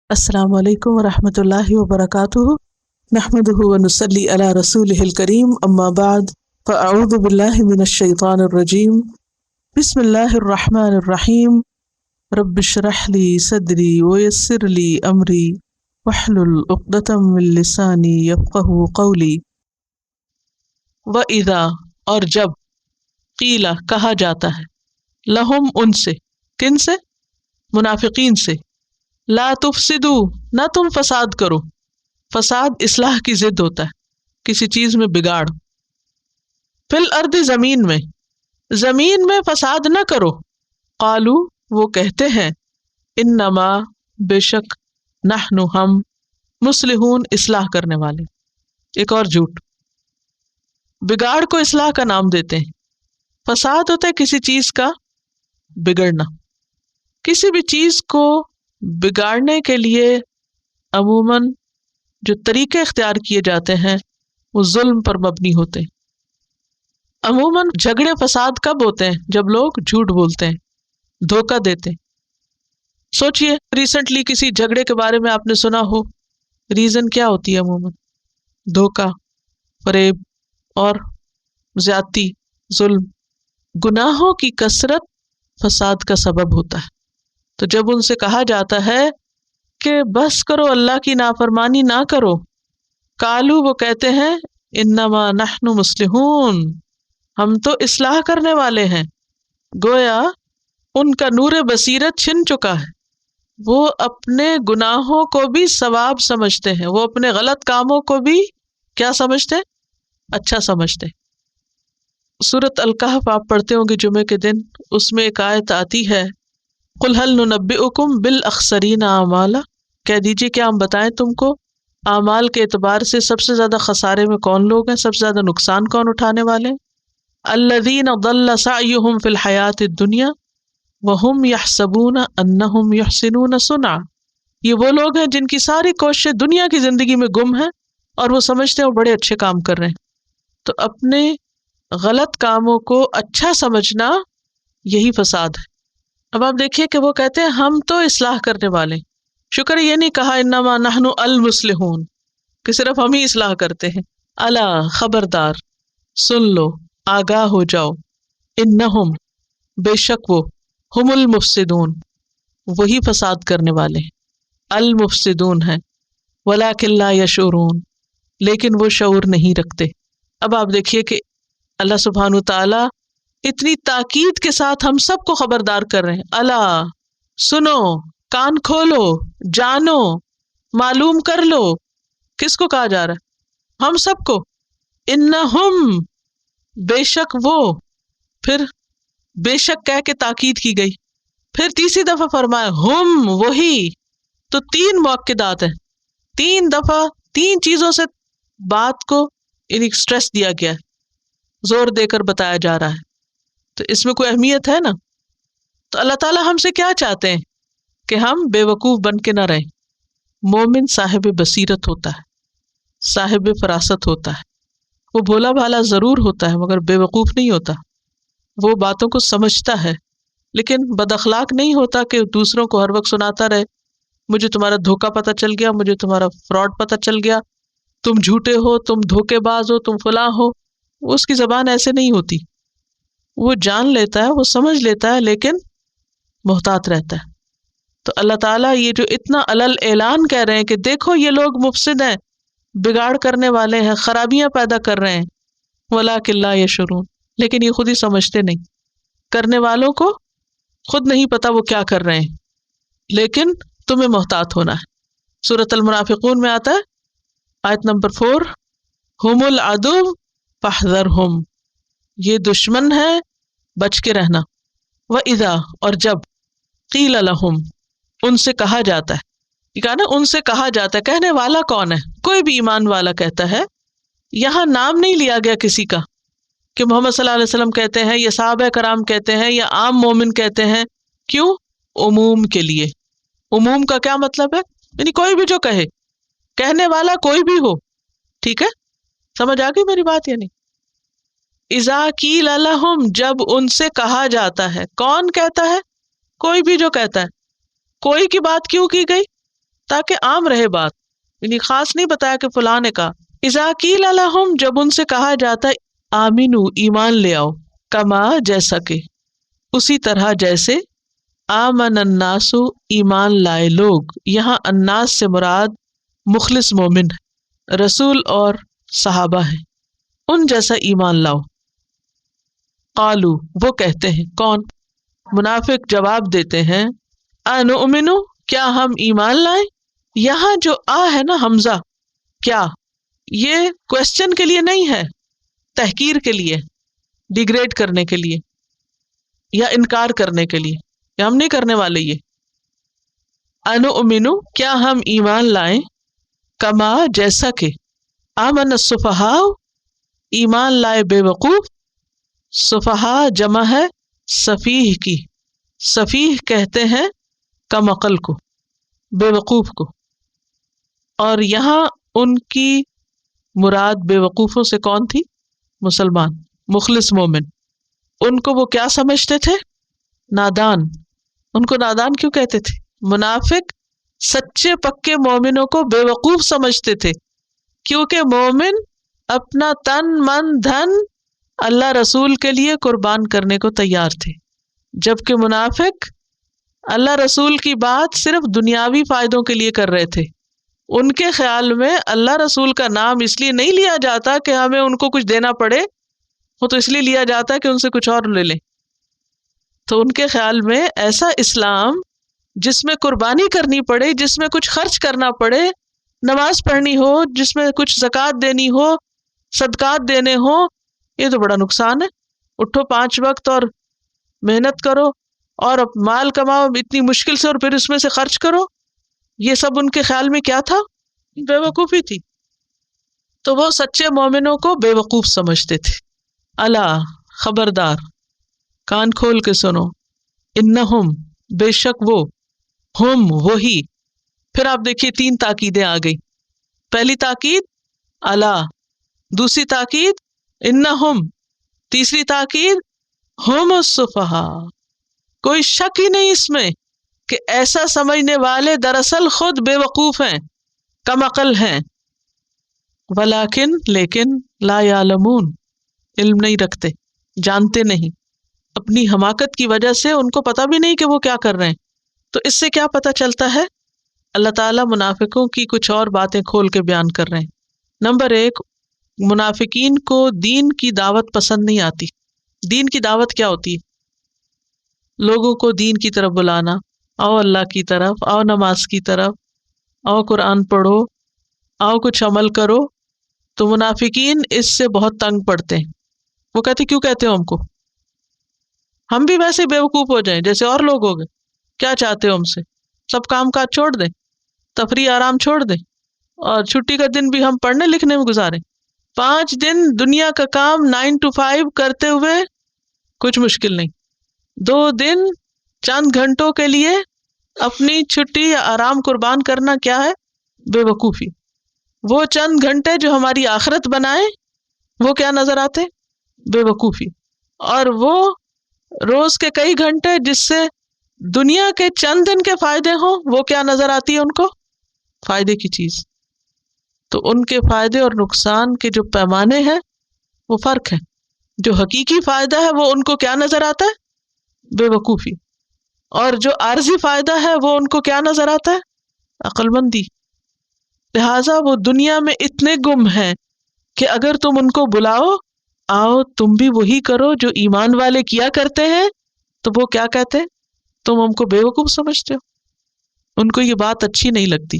السلام علیکم ورحمۃ اللہ وبرکاتہ، نحمدہ ونصلی علی رسولہ الکریم، اما بعد فاعوذ باللہ من الشیطان الرجیم، بسم اللہ الرحمن الرحیم، رب اشرح لی صدری ویسر لی امری واحلل عقدۃ من لسانی یفقہوا قولی۔ وَإِذَا اور جب، قیل کہا جاتا ہے، لہم ان سے، کن سے؟ منافقین سے، لا تفسدوا نہ تم فساد کرو۔ فساد اصلاح کی ضد ہوتا ہے، کسی چیز میں بگاڑ۔ فی الارض زمین میں فساد نہ کرو۔ قالو وہ کہتے ہیں، انما بے شک، نحن ہم، مصلحون اصلاح کرنے والے۔ ایک اور جھوٹ، بگاڑ کو اصلاح کا نام دیتے ہیں۔ فساد ہوتا ہے کسی چیز کا بگڑنا۔ کسی بھی چیز کو بگاڑنے کے لیے عموماً جو طریقے اختیار کیے جاتے ہیں وہ ظلم پر مبنی ہوتے ہیں۔ عموماً جھگڑے فساد کب ہوتے ہیں؟ جب لوگ جھوٹ بولتے ہیں، دھوکہ دیتے ہیں۔ سوچئے ریسنٹلی کسی جھگڑے کے بارے میں آپ نے سنا ہو، ریزن کیا ہوتی ہے؟ عموماً دھوکہ، فریب اور زیادتی، ظلم۔ گناہوں کی کثرت فساد کا سبب ہوتا ہے۔ تو جب ان سے کہا جاتا ہے کہ بس کرو، اللہ کی نافرمانی نہ کرو، قالو وہ کہتے ہیں، انما نحن مصلحون ہم تو اصلاح کرنے والے ہیں۔ گویا ان کا نور بصیرت چھن چکا ہے، وہ اپنے گناہوں کو بھی ثواب سمجھتے ہیں، وہ اپنے غلط کاموں کو بھی کیا سمجھتے ہیں؟ اچھا سمجھتے ہیں۔ سورۃ الکہف آپ پڑھتے ہوں گے جمعے کے دن، اس میں ایک آیت آتی ہے، قل هل ننبئکم بالاخسرین اعمالا، کہہ دیجیے کیا ہم بتائیں تم کو اعمال کے اعتبار سے سب سے زیادہ خسارے میں کون لوگ ہیں، سب سے زیادہ نقصان کون اٹھانے والے ہیں؟ الذین ضل سعیہم فی الحیاۃ الدنیا وہم یحسبون انہم یحسنون صنعا، یہ وہ لوگ ہیں جن کی ساری کوششیں دنیا کی زندگی میں گم ہیں اور وہ سمجھتے ہیں وہ بڑے اچھے کام کر رہے ہیں۔ تو اپنے غلط کاموں کو اچھا سمجھنا یہی فساد ہے۔ اب آپ دیکھیے کہ وہ کہتے ہیں ہم تو اصلاح کرنے والے ہیں۔ شکر یہ نہیں کہا انما نحن المصلحون کہ صرف ہم ہی اصلاح کرتے ہیں۔ الا خبردار، سن لو، آگاہ ہو جاؤ، انہم بے شک وہ، ہم المفسدون وہی فساد کرنے والے ہیں، المفسدون ہیں، ولکن لا یشعرون لیکن وہ شعور نہیں رکھتے۔ اب آپ دیکھیے کہ اللہ سبحانہ تعالی اتنی تاکید کے ساتھ ہم سب کو خبردار کر رہے ہیں، الا سنو، کان کھولو، جانو، معلوم کر لو۔ کس کو کہا جا رہا ہے؟ ہم سب کو۔ انہم بے شک وہ، پھر بے شک کہہ کے تاکید کی گئی، پھر تیسری دفعہ فرمایا ہم وہی، تو تین مؤکدات ہیں، تین دفعہ تین چیزوں سے بات کو یعنی سٹریس دیا گیا ہے، زور دے کر بتایا جا رہا ہے، تو اس میں کوئی اہمیت ہے نا۔ تو اللہ تعالیٰ ہم سے کیا چاہتے ہیں کہ ہم بے وقوف بن کے نہ رہیں۔ مومن صاحب بصیرت ہوتا ہے، صاحب فراست ہوتا ہے، وہ بھولا بھالا ضرور ہوتا ہے مگر بے وقوف نہیں ہوتا، وہ باتوں کو سمجھتا ہے، لیکن بد اخلاق نہیں ہوتا کہ دوسروں کو ہر وقت سناتا رہے، مجھے تمہارا دھوکہ پتہ چل گیا، مجھے تمہارا فراڈ پتہ چل گیا، تم جھوٹے ہو، تم دھوکے باز ہو، تم فلاں ہو۔ اس کی زبان ایسے نہیں ہوتی، وہ جان لیتا ہے، وہ سمجھ لیتا ہے، لیکن محتاط رہتا ہے۔ تو اللہ تعالیٰ یہ جو اتنا علل اعلان کہہ رہے ہیں کہ دیکھو یہ لوگ مفسد ہیں، بگاڑ کرنے والے ہیں، خرابیاں پیدا کر رہے ہیں، وَلَٰكِن لَا يَشْعُرُونَ لیکن یہ خود ہی سمجھتے نہیں، کرنے والوں کو خود نہیں پتا وہ کیا کر رہے ہیں، لیکن تمہیں محتاط ہونا ہے۔ سورۃ المنافقون میں آتا ہے آیت نمبر 4، ہم العدو فاحذرہم، یہ دشمن ہے، بچ کے رہنا۔ وَإِذَا اور جب، قیل لہم ان سے کہا جاتا ہے، یہ کہا نا ان سے کہا جاتا ہے، کہنے والا کون ہے؟ کوئی بھی ایمان والا کہتا ہے، یہاں نام نہیں لیا گیا کسی کا کہ محمد صلی اللہ علیہ وسلم کہتے ہیں یا صحابہ کرام کہتے ہیں یا عام مومن کہتے ہیں، کیوں؟ عموم کے لیے۔ عموم کا کیا مطلب ہے؟ یعنی کوئی بھی جو کہے، کہنے والا کوئی بھی ہو، ٹھیک ہے؟ سمجھ آ گئی میری بات یا نہیں؟ اذا قیل لہم جب ان سے کہا جاتا ہے، کون کہتا ہے؟ کوئی بھی جو کہتا ہے۔ کوئی کی بات کیوں کی گئی؟ تاکہ عام رہے بات، یعنی خاص نہیں بتایا کہ فلاں نے کہا. اذا قیل لہم، جب ان سے کہا جاتا آمنو ایمان لے آؤ، کما جیسا کہ، اسی طرح جیسے، آمن الناس ایمان لائے لوگ. یہاں الناس سے مراد مخلص مومن ہے، رسول اور صحابہ ہیں، ان جیسا ایمان لاؤ. قالو، وہ کہتے ہیں، کون؟ منافق جواب دیتے ہیں، انؤمن، کیا ہم ایمان لائیں؟ یہاں جو ہے نا حمزہ، کیا یہ کوشچن کے لیے نہیں ہے، تحقیر کے لیے، ڈیگریڈ کرنے کے لیے یا انکار کرنے کے لیے، کہ ہم نہیں کرنے والے. یہ انؤمن، کیا ہم ایمان لائیں، کما جیسا کہ، آمن السفہاء، ایمان لائے بے وقوف. سفہاء جمع ہے سفیہ کی، سفیہ کہتے ہیں کم عقل کو، بے وقوف کو. اور یہاں ان کی مراد بے وقوفوں سے کون تھی؟ مسلمان، مخلص مومن. ان کو وہ کیا سمجھتے تھے؟ نادان. ان کو نادان کیوں کہتے تھے؟ منافق سچے پکے مومنوں کو بے وقوف سمجھتے تھے، کیونکہ مومن اپنا تن من دھن اللہ رسول کے لیے قربان کرنے کو تیار تھے، جبکہ منافق اللہ رسول کی بات صرف دنیاوی فائدوں کے لیے کر رہے تھے. ان کے خیال میں اللہ رسول کا نام اس لیے نہیں لیا جاتا کہ ہمیں ان کو کچھ دینا پڑے، وہ تو اس لیے لیا جاتا ہے کہ ان سے کچھ اور لے لیں. تو ان کے خیال میں ایسا اسلام جس میں قربانی کرنی پڑے، جس میں کچھ خرچ کرنا پڑے، نماز پڑھنی ہو، جس میں کچھ زکوٰۃ دینی ہو، صدقات دینے ہو، یہ تو بڑا نقصان ہے. اٹھو 5 وقت اور محنت کرو اور مال کماؤ اتنی مشکل سے، اور پھر اس میں سے خرچ کرو. یہ سب ان کے خیال میں کیا تھا؟ بے وقوفی تھی. تو وہ سچے مومنوں کو بے وقوف سمجھتے تھے. الا، خبردار، کان کھول کے سنو، انہم، بے شک وہ، ہم، وہی. پھر آپ دیکھیے 3 تاکیدیں آ گئی. پہلی تاکید الا، دوسری تاکید انہم، تیسری تاکید ہم السفہاء. کوئی شک ہی نہیں اس میں کہ ایسا سمجھنے والے دراصل خود بے وقوف ہیں، کم عقل ہیں. ولیکن، لیکن، لا یعلمون، علم نہیں رکھتے، جانتے نہیں. اپنی حماقت کی وجہ سے ان کو پتہ بھی نہیں کہ وہ کیا کر رہے ہیں. تو اس سے کیا پتہ چلتا ہے؟ اللہ تعالیٰ منافقوں کی کچھ اور باتیں کھول کے بیان کر رہے ہیں. نمبر 1، منافقین کو دین کی دعوت پسند نہیں آتی. دین کی دعوت کیا ہوتی ہے؟ لوگوں کو دین کی طرف بلانا، آؤ اللہ کی طرف، آؤ نماز کی طرف، آؤ قرآن پڑھو، آؤ کچھ عمل کرو. تو منافقین اس سے بہت تنگ پڑتے ہیں. وہ کہتے کیوں کہتے ہو ہم کو؟ ہم بھی ویسے بے وقوف ہو جائیں جیسے اور لوگ ہو گئے. کیا چاہتے ہو ہم سے؟ سب کام کاج چھوڑ دیں، تفریح آرام چھوڑ دیں، اور چھٹی کا دن بھی ہم پڑھنے لکھنے میں گزاریں. 5 دن دنیا کا کام 9 to 5 کرتے ہوئے کچھ مشکل نہیں. 2 دن چند گھنٹوں کے لیے اپنی چھٹی یا آرام قربان کرنا کیا ہے؟ بے وقوفی. وہ چند گھنٹے جو ہماری آخرت بنائے وہ کیا نظر آتے؟ بے وقوفی. اور وہ روز کے کئی گھنٹے جس سے دنیا کے چند دن کے فائدے ہوں، وہ کیا نظر آتی ہے ان کو؟ فائدے کی چیز. تو ان کے فائدے اور نقصان کے جو پیمانے ہیں وہ فرق ہے. جو حقیقی فائدہ ہے وہ ان کو کیا نظر آتا ہے؟ بے وقوفی. اور جو عارضی فائدہ ہے وہ ان کو کیا نظر آتا ہے؟ عقل مندی. لہٰذا وہ دنیا میں اتنے گم ہیں کہ اگر تم ان کو بلاؤ، آؤ تم بھی وہی کرو جو ایمان والے کیا کرتے ہیں، تو وہ کیا کہتے ہیں؟ تم ہم کو بے وقوف سمجھتے ہو. ان کو یہ بات اچھی نہیں لگتی.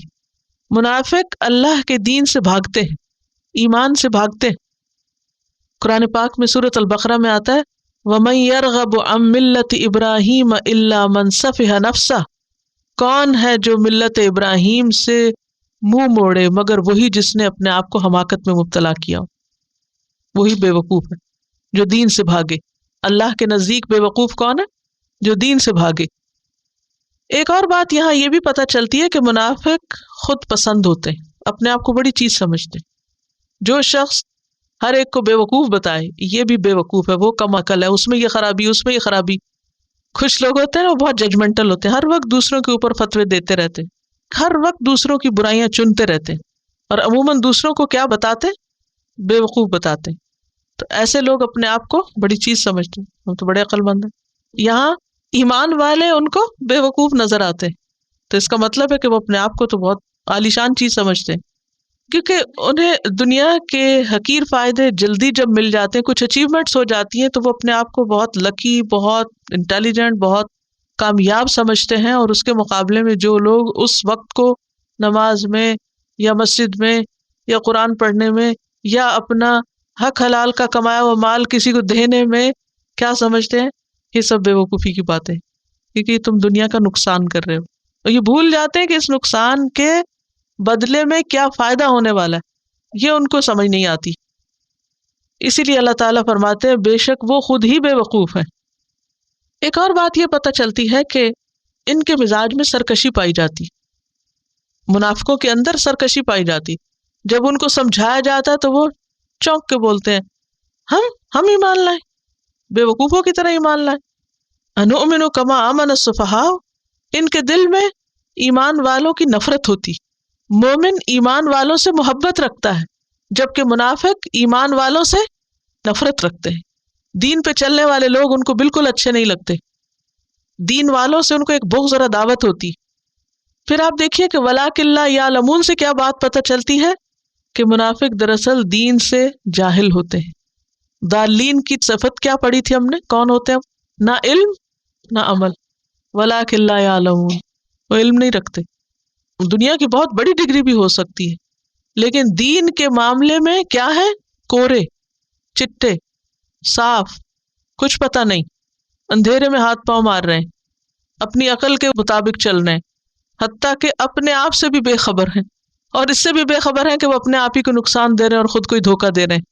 منافق اللہ کے دین سے بھاگتے ہیں، ایمان سے بھاگتے ہیں. قرآن پاک میں سورۃ البقرہ میں آتا ہے وَمَن يَرْغَبُ عَن مِّلَّةِ إِبْرَاهِيمَ إِلَّا مَن سَفِهَ نَفْسَهُ. کون ہے جو ملت ابراہیم سے منہ موڑے مگر وہی جس نے اپنے آپ کو حماقت میں مبتلا کیا ہو. وہی بے وقوف ہے جو دین سے بھاگے. اللہ کے نزدیک بے وقوف کون ہے؟ جو دین سے بھاگے. ایک اور بات یہاں یہ بھی پتہ چلتی ہے کہ منافق خود پسند ہوتے ہیں، اپنے آپ کو بڑی چیز سمجھتے ہیں. جو شخص ہر ایک کو بے وقوف بتائے یہ بھی بے وقوف ہے، وہ کم عقل ہے، اس میں یہ خرابی، اس میں یہ خرابی. کچھ لوگ ہوتے ہیں وہ بہت ججمنٹل ہوتے ہیں، ہر وقت دوسروں کے اوپر فتوے دیتے رہتے ہیں. ہر وقت دوسروں کی برائیاں چنتے رہتے ہیں اور عموماً دوسروں کو کیا بتاتے؟ بیوقوف بتاتے ہیں. تو ایسے لوگ اپنے آپ کو بڑی چیز سمجھتے ہیں، ہم تو بڑے عقل مند ہیں. یہاں ایمان والے ان کو بیوقوف نظر آتے ہیں، تو اس کا مطلب ہے کہ وہ اپنے آپ کو تو بہت عالیشان چیز سمجھتے ہیں، کیونکہ انہیں دنیا کے حقیر فائدے جلدی جب مل جاتے ہیں، کچھ اچیومنٹس ہو جاتی ہیں، تو وہ اپنے آپ کو بہت لکی، بہت انٹیلیجنٹ، بہت کامیاب سمجھتے ہیں. اور اس کے مقابلے میں جو لوگ اس وقت کو نماز میں یا مسجد میں یا قرآن پڑھنے میں یا اپنا حق حلال کا کمایا ہوا مال کسی کو دینے میں کیا سمجھتے ہیں، یہ سب بیوقوفی کی باتیں، کیونکہ تم دنیا کا نقصان کر رہے ہو، اور یہ بھول جاتے ہیں کہ اس نقصان کے بدلے میں کیا فائدہ ہونے والا ہے، یہ ان کو سمجھ نہیں آتی. اسی لیے اللہ تعالیٰ فرماتے ہیں بے شک وہ خود ہی بے وقوف ہیں. ایک اور بات یہ پتہ چلتی ہے کہ ان کے مزاج میں سرکشی پائی جاتی، منافقوں کے اندر سرکشی پائی جاتی. جب ان کو سمجھایا جاتا ہے تو وہ چونک کے بولتے ہیں ہم ایمان لائیں، بے وقوفوں کی طرح ایمان لائیں. انؤمن کما آمن السفہاء، ان کے دل میں ایمان والوں کی نفرت ہوتی. مومن ایمان والوں سے محبت رکھتا ہے، جبکہ منافق ایمان والوں سے نفرت رکھتے ہیں. دین پہ چلنے والے لوگ ان کو بالکل اچھے نہیں لگتے، دین والوں سے ان کو ایک بغض اور عداوت ہوتی. پھر آپ دیکھیے کہ وَلَٰكِن لَا يَعْلَمُونَ سے کیا بات پتہ چلتی ہے کہ منافق دراصل دین سے جاہل ہوتے ہیں. ضالین کی صفت کیا پڑھی تھی ہم نے؟ کون ہوتے ہیں؟ نہ علم نہ عمل. وَلَٰكِن لَا يَعْلَمُونَ، وہ علم نہیں رکھتے. دنیا کی بہت بڑی ڈگری بھی ہو سکتی ہے، لیکن دین کے معاملے میں کیا ہے؟ کورے چٹے، صاف، کچھ پتہ نہیں، اندھیرے میں ہاتھ پاؤں مار رہے ہیں، اپنی عقل کے مطابق چل رہے ہیں، حتیٰ کہ اپنے آپ سے بھی بے خبر ہیں، اور اس سے بھی بے خبر ہیں کہ وہ اپنے آپ ہی کو نقصان دے رہے ہیں اور خود کو ہی دھوکہ دے رہے ہیں.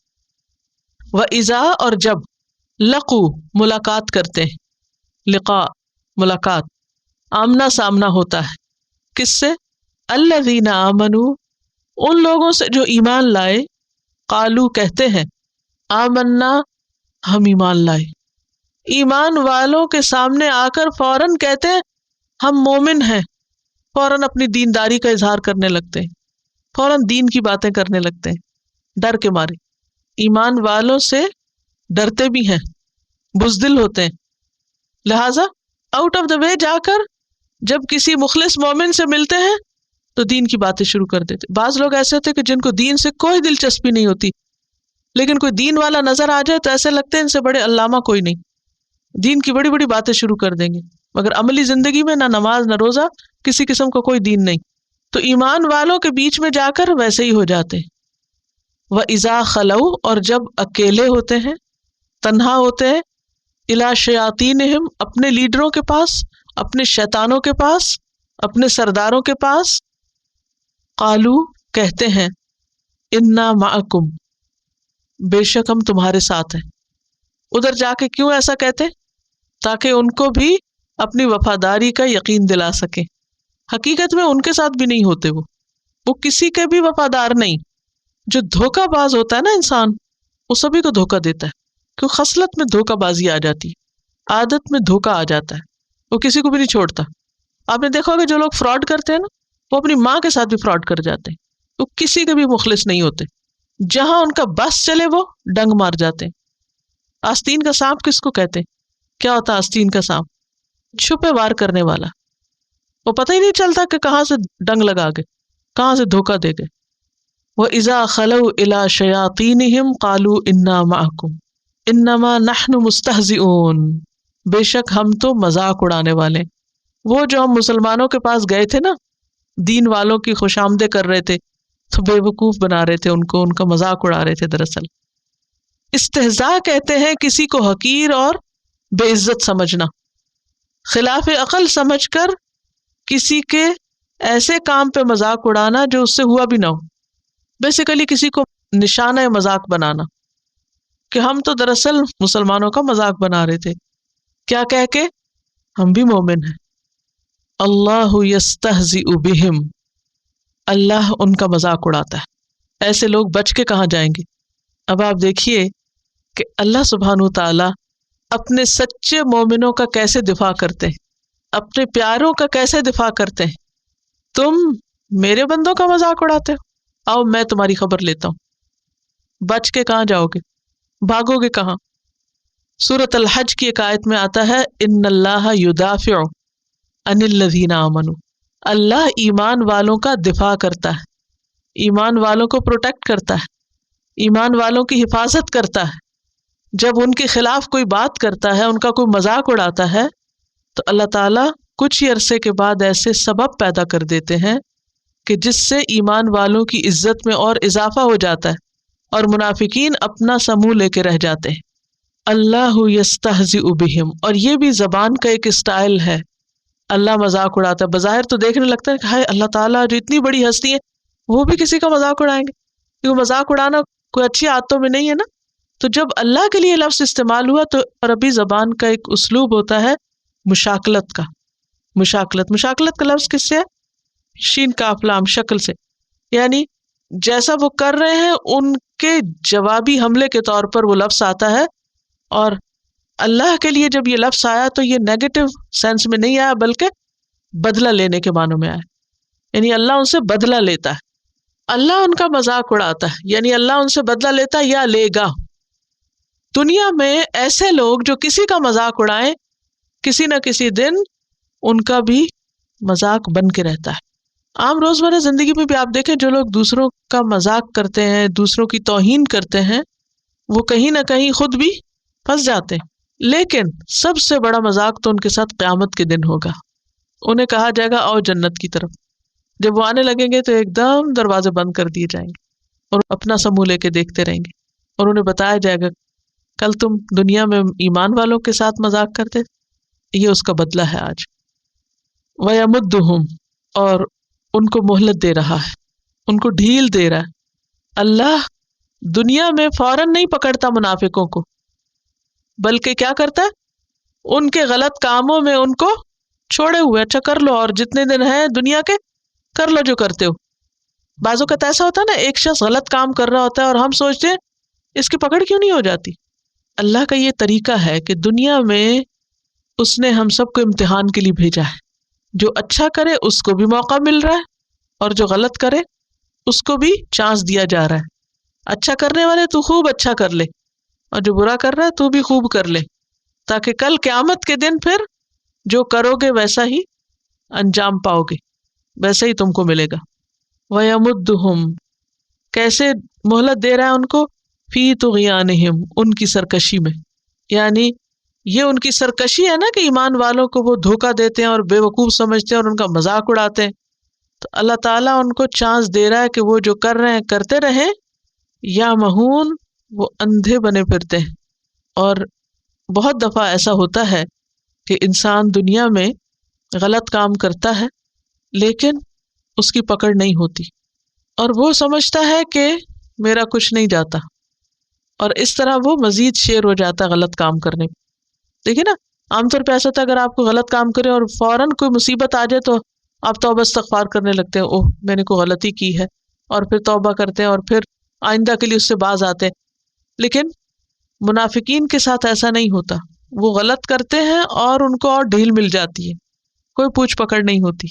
وَإِذَا، اور جب، لقو ملاقات کرتے ہیں، لقاء ملاقات، آمنا سامنا ہوتا ہے، کس سے؟ الذین آمنوا، ان لوگوں سے جو ایمان لائے، قالو کہتے ہیں، آمنا ہم ایمان لائے. ایمان والوں کے سامنے آ کر فوراً کہتے ہیں ہم مومن ہیں، فوراً اپنی دینداری کا اظہار کرنے لگتے ہیں، فوراً دین کی باتیں کرنے لگتے ہیں ڈر کے مارے. ایمان والوں سے ڈرتے بھی ہیں، بزدل ہوتے ہیں، لہٰذا آؤٹ آف دا وے جا کر جب کسی مخلص مومن سے ملتے ہیں تو دین کی باتیں شروع کر دیتے. بعض لوگ ایسے ہوتے ہیں کہ جن کو دین سے کوئی دلچسپی نہیں ہوتی، لیکن کوئی دین والا نظر آ جائے تو ایسے لگتے ہیں ان سے بڑے علامہ کوئی نہیں، دین کی بڑی بڑی باتیں شروع کر دیں گے، مگر عملی زندگی میں نہ نماز نہ روزہ، کسی قسم کا کوئی دین نہیں. تو ایمان والوں کے بیچ میں جا کر ویسے ہی ہو جاتے ہیں. وَإِذَا خَلَوْا، اور جب اکیلے ہوتے ہیں، تنہا ہوتے ہیں، اِلَىٰ شَيَاطِینِهِمْ، اپنے لیڈروں کے پاس، اپنے شیطانوں کے پاس، اپنے سرداروں کے پاس، قالو کہتے ہیں، اِنَّا مَعَكُمْ، بے شک ہم تمہارے ساتھ ہیں. ادھر جا کے کیوں ایسا کہتے؟ تاکہ ان کو بھی اپنی وفاداری کا یقین دلا سکیں. حقیقت میں ان کے ساتھ بھی نہیں ہوتے، وہ کسی کے بھی وفادار نہیں. جو دھوکہ باز ہوتا ہے نا انسان، وہ سبھی کو دھوکہ دیتا ہے، کیوں خصلت میں دھوکہ بازی آ جاتی ہے، عادت میں دھوکہ آ جاتا ہے، وہ کسی کو بھی نہیں چھوڑتا. آپ نے دیکھا ہوگا جو لوگ فراڈ کرتے ہیں نا، وہ اپنی ماں کے ساتھ بھی فراڈ کر جاتے ہیں، وہ کسی کے بھی مخلص نہیں ہوتے. جہاں ان کا بس چلے وہ ڈنگ مار جاتے ہیں. آستین کا سانپ کس کو کہتے ہیں؟ کیا ہوتا ہے آستین کا سانپ؟ چھپے وار کرنے والا. وہ پتہ ہی نہیں چلتا کہ کہاں سے ڈنگ لگا گئے، کہاں سے دھوکہ دے گئے. وَإِذَا خَلَوْا إِلَىٰ شَيَاطِینِهِمْ قَالُوا إِنَّا مَعَكُمْ إِنَّمَا نَحْنُ مُسْتَهْزِئُونَ، بے شک ہم تو مذاق اڑانے والے. وہ جو ہم مسلمانوں کے پاس گئے تھے نا، دین والوں کی خوش آمدیں کر رہے تھے، تو بے وقوف بنا رہے تھے ان کو، ان کا مذاق اڑا رہے تھے. دراصل استہزاء کہتے ہیں کسی کو حقیر اور بے عزت سمجھنا، خلاف عقل سمجھ کر کسی کے ایسے کام پہ مذاق اڑانا جو اس سے ہوا بھی نہ ہو. بیسیکلی کسی کو نشانہ مذاق بنانا، کہ ہم تو دراصل مسلمانوں کا مذاق بنا رہے تھے، کیا کہہ کے؟ ہم بھی مومن ہیں. اللہ یستہزئ بہم، اللہ ان کا مذاق اڑاتا ہے. ایسے لوگ بچ کے کہاں جائیں گے؟ اب آپ دیکھیے کہ اللہ سبحانہ تعالی اپنے سچے مومنوں کا کیسے دفاع کرتے ہیں، اپنے پیاروں کا کیسے دفاع کرتے ہیں. تم میرے بندوں کا مذاق اڑاتے ہو، آؤ میں تمہاری خبر لیتا ہوں، بچ کے کہاں جاؤ گے، بھاگو گے کہاں؟ سورۃ الحج کی ایک آیت میں آتا ہے ان اللہ یدافع عن الذین آمنوا، اللہ ایمان والوں کا دفاع کرتا ہے، ایمان والوں کو پروٹیکٹ کرتا ہے، ایمان والوں کی حفاظت کرتا ہے۔ جب ان کے خلاف کوئی بات کرتا ہے، ان کا کوئی مذاق اڑاتا ہے، تو اللہ تعالیٰ کچھ ہی عرصے کے بعد ایسے سبب پیدا کر دیتے ہیں کہ جس سے ایمان والوں کی عزت میں اور اضافہ ہو جاتا ہے اور منافقین اپنا سا منہ لے کے رہ جاتے ہیں۔ اللہ یستہزئ بہم، اور یہ بھی زبان کا ایک اسٹائل ہے، اللہ مذاق اڑاتا ہے۔ بظاہر تو دیکھنے لگتا ہے کہ ہائے اللہ تعالیٰ جو اتنی بڑی ہستی ہے وہ بھی کسی کا مذاق اڑائیں گے، کیونکہ مذاق اڑانا کوئی اچھی عادتوں میں نہیں ہے نا۔ تو جب اللہ کے لیے لفظ استعمال ہوا تو عربی زبان کا ایک اسلوب ہوتا ہے مشاکلت کا۔ مشاکلت کا لفظ کس سے ہے؟ شین کاف لام، شکل سے، یعنی جیسا وہ کر رہے ہیں ان کے جوابی حملے کے طور پر وہ لفظ آتا ہے۔ اور اللہ کے لیے جب یہ لفظ آیا تو یہ نیگیٹو سینس میں نہیں آیا بلکہ بدلہ لینے کے معنوں میں آیا، یعنی اللہ ان سے بدلہ لیتا ہے، اللہ ان کا مذاق اڑاتا ہے، یعنی اللہ ان سے بدلہ لیتا ہے یا لے گا۔ دنیا میں ایسے لوگ جو کسی کا مذاق اڑائیں، کسی نہ کسی دن ان کا بھی مذاق بن کے رہتا ہے۔ عام روزمرہ زندگی میں بھی آپ دیکھیں جو لوگ دوسروں کا مذاق کرتے ہیں، دوسروں کی توہین کرتے ہیں، وہ کہیں نہ کہیں خود بھی پھنس جاتے ہیں۔ لیکن سب سے بڑا مذاق تو ان کے ساتھ قیامت کے دن ہوگا۔ انہیں کہا جائے گا آؤ جنت کی طرف، جب وہ آنے لگیں گے تو ایک دم دروازے بند کر دیے جائیں گے اور اپنا سا منہ لے کے دیکھتے رہیں گے، اور انہیں بتایا جائے گا کل تم دنیا میں ایمان والوں کے ساتھ مذاق کرتے، یہ اس کا بدلہ ہے آج۔ وَيَمُدُّهُمْ، اور ان کو مہلت دے رہا ہے، ان کو ڈھیل دے رہا ہے۔ اللہ دنیا میں فوراً نہیں پکڑتا منافقوں کو، بلکہ کیا کرتا ہے، ان کے غلط کاموں میں ان کو چھوڑے ہوئے، اچھا کر لو، اور جتنے دن ہیں دنیا کے کر لو جو کرتے ہو۔ بعض اوقات ایسا ہوتا ہے نا، ایک شخص غلط کام کر رہا ہوتا ہے اور ہم سوچتے ہیں اس کی پکڑ کیوں نہیں ہو جاتی۔ اللہ کا یہ طریقہ ہے کہ دنیا میں اس نے ہم سب کو امتحان کے لیے بھیجا ہے، جو اچھا کرے اس کو بھی موقع مل رہا ہے اور جو غلط کرے اس کو بھی چانس دیا جا رہا ہے۔ اچھا کرنے والے تو خوب اچھا کر لے، اور جو برا کر رہا ہے تو بھی خوب کر لے، تاکہ کل قیامت کے دن پھر جو کرو گے ویسا ہی انجام پاؤ گے، ویسا ہی تم کو ملے گا۔ وَيَمُدُّهُمْ، کیسے مہلت دے رہا ہے ان کو، فی طغیانہم، ان کی سرکشی میں، یعنی یہ ان کی سرکشی ہے نا کہ ایمان والوں کو وہ دھوکہ دیتے ہیں اور بے وقوف سمجھتے ہیں اور ان کا مذاق اڑاتے ہیں، تو اللہ تعالیٰ ان کو چانس دے رہا ہے کہ وہ جو کر رہے ہیں کرتے رہیں، یا مہون، وہ اندھے بنے پھرتے ہیں۔ اور بہت دفعہ ایسا ہوتا ہے کہ انسان دنیا میں غلط کام کرتا ہے لیکن اس کی پکڑ نہیں ہوتی، اور وہ سمجھتا ہے کہ میرا کچھ نہیں جاتا، اور اس طرح وہ مزید شیر ہو جاتا ہے غلط کام کرنے۔ دیکھیں نا، عام طور پہ ایسا ہوتا ہے اگر آپ کو غلط کام کرے اور فوراً کوئی مصیبت آ جائے تو آپ توبہ استغفار کرنے لگتے ہیں، اوہ میں نے کوئی غلطی کی ہے، اور پھر توبہ کرتے ہیں اور پھر آئندہ کے لیے اس سے باز آتے ہیں۔ لیکن منافقین کے ساتھ ایسا نہیں ہوتا، وہ غلط کرتے ہیں اور ان کو اور ڈھیل مل جاتی ہے، کوئی پوچھ پکڑ نہیں ہوتی،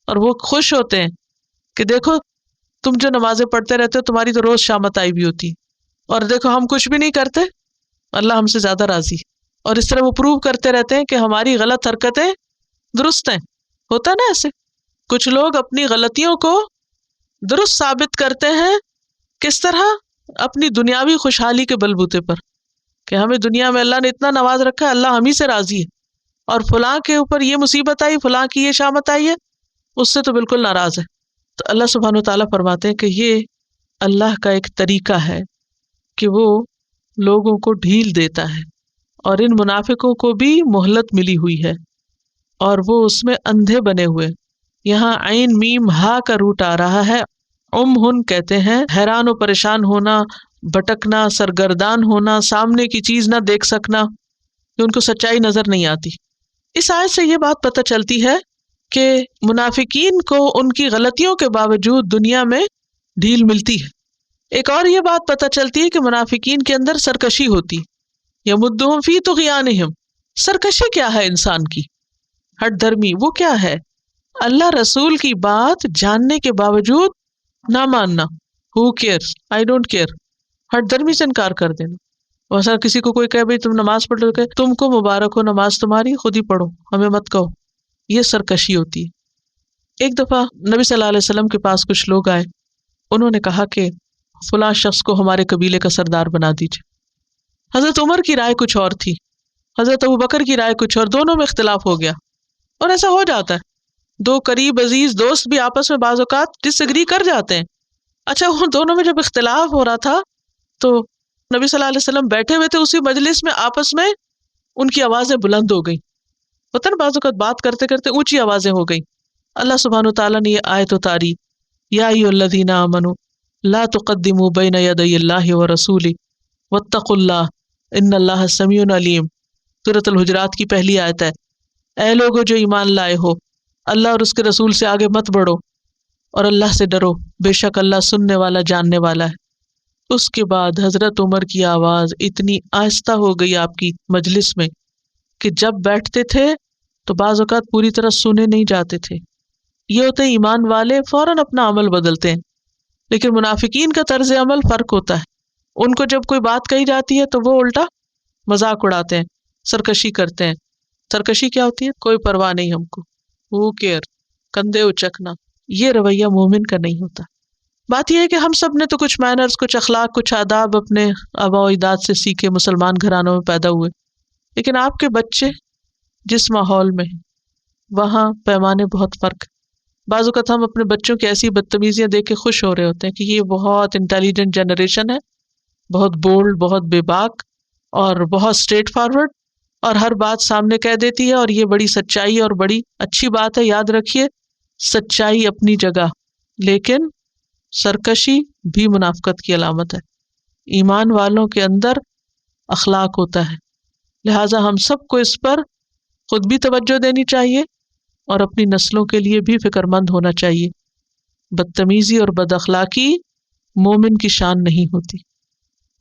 اور وہ خوش ہوتے ہیں کہ دیکھو تم جو نمازیں پڑھتے رہتے ہو تمہاری تو روز شامت آئی بھی ہوتی ہے، اور دیکھو ہم کچھ بھی نہیں کرتے، اللہ ہم سے زیادہ راضی ہے۔ اور اس طرح وہ پروو کرتے رہتے ہیں کہ ہماری غلط حرکتیں درست ہیں۔ ہوتا نا ایسے، کچھ لوگ اپنی غلطیوں کو درست ثابت کرتے ہیں، کس طرح؟ اپنی دنیاوی خوشحالی کے بلبوتے پر، کہ ہمیں دنیا میں اللہ نے اتنا نواز رکھا ہے، اللہ ہم ہی سے راضی ہے، اور فلاں کے اوپر یہ مصیبت آئی، فلاں کی یہ شامت آئی ہے، اس سے تو بالکل ناراض ہے۔ تو اللہ سبحانہ وتعالیٰ فرماتے ہیں کہ یہ اللہ کا ایک طریقہ ہے کہ وہ لوگوں کو ڈھیل دیتا ہے، اور ان منافقوں کو بھی مہلت ملی ہوئی ہے اور وہ اس میں اندھے بنے ہوئے۔ یہاں عین میم ہا کا روٹ آ رہا ہے، ہن کہتے ہیں حیران و پریشان ہونا، بھٹکنا، سرگردان ہونا، سامنے کی چیز نہ دیکھ سکنا، کہ ان کو سچائی نظر نہیں آتی۔ اس آیت سے یہ بات پتہ چلتی ہے کہ منافقین کو ان کی غلطیوں کے باوجود دنیا میں ڈھیل ملتی ہے۔ ایک اور یہ بات پتہ چلتی ہے کہ منافقین کے اندر سرکشی ہوتی، یمدہم فی طغیانہم۔ سرکشی کیا ہے انسان کی؟ ہٹ دھرمی وہ کیا ہے؟ اللہ رسول کی بات جاننے کے باوجود نہ ماننا. ہو کیئرس, آئی ڈونٹ کیئر, ہٹ درمی سے انکار کر دینا. ویسا کسی کو کوئی کہے بھائی تم نماز پڑھ لو, کہ تم کو مبارک ہو نماز تمہاری, خود ہی پڑھو, ہمیں مت کہو. یہ سرکشی ہوتی ہے. ایک دفعہ نبی صلی اللہ علیہ وسلم کے پاس کچھ لوگ آئے. انہوں نے کہا کہ فلاں شخص کو ہمارے قبیلے کا سردار بنا دیجیے. حضرت عمر کی رائے کچھ اور تھی, حضرت ابوبکر کی رائے کچھ اور, دونوں میں اختلاف ہو گیا. اور ایسا ہو جاتا ہے, دو قریب عزیز دوست بھی آپس میں بعض اوقات ڈس ایگری کر جاتے ہیں. اچھا وہ دونوں میں جب اختلاف ہو رہا تھا تو نبی صلی اللہ علیہ وسلم بیٹھے ہوئے تھے اسی مجلس میں, آپس میں ان کی آوازیں بلند ہو گئیں. پتہ نا بعض اوقات بات کرتے کرتے اونچی آوازیں ہو گئیں. اللہ سبحانہ وتعالیٰ نے یہ آیت اتاری, یا ایھا الذین آمنوا لا تقدموا بین یدی اللہ ورسولہ واتقوا اللہ ان اللہ سمیع علیم. سورۃ الحجرات کی پہلی آیت ہے. اے لوگو جو ایمان لائے ہو, اللہ اور اس کے رسول سے آگے مت بڑھو اور اللہ سے ڈرو, بے شک اللہ سننے والا جاننے والا ہے. اس کے بعد حضرت عمر کی آواز اتنی آہستہ ہو گئی آپ کی مجلس میں کہ جب بیٹھتے تھے تو بعض اوقات پوری طرح سنے نہیں جاتے تھے. یہ ہوتے ایمان والے فوراً اپنا عمل بدلتے ہیں, لیکن منافقین کا طرز عمل فرق ہوتا ہے. ان کو جب کوئی بات کہی جاتی ہے تو وہ الٹا مذاق اڑاتے ہیں, سرکشی کرتے ہیں. سرکشی کیا ہوتی ہے؟ کوئی پرواہ نہیں ہم کو, ہو کیئر, کندھے اچکنا. یہ رویہ مومن کا نہیں ہوتا. بات یہ ہے کہ ہم سب نے تو کچھ مینرز, کچھ اخلاق, کچھ آداب اپنے آباء و اجداد سے سیکھے, مسلمان گھرانوں میں پیدا ہوئے. لیکن آپ کے بچے جس ماحول میں ہیں وہاں پیمانے بہت فرق ہے. بعض اوقات ہم اپنے بچوں کی ایسی بدتمیزیاں دیکھ کے خوش ہو رہے ہوتے ہیں کہ یہ بہت انٹیلیجنٹ جنریشن ہے, بہت بولڈ, بہت بے باک اور بہت اسٹریٹ فارورڈ, اور ہر بات سامنے کہہ دیتی ہے, اور یہ بڑی سچائی اور بڑی اچھی بات ہے. یاد رکھیے سچائی اپنی جگہ, لیکن سرکشی بھی منافقت کی علامت ہے. ایمان والوں کے اندر اخلاق ہوتا ہے, لہٰذا ہم سب کو اس پر خود بھی توجہ دینی چاہیے اور اپنی نسلوں کے لیے بھی فکر مند ہونا چاہیے. بدتمیزی اور بد اخلاقی مومن کی شان نہیں ہوتی.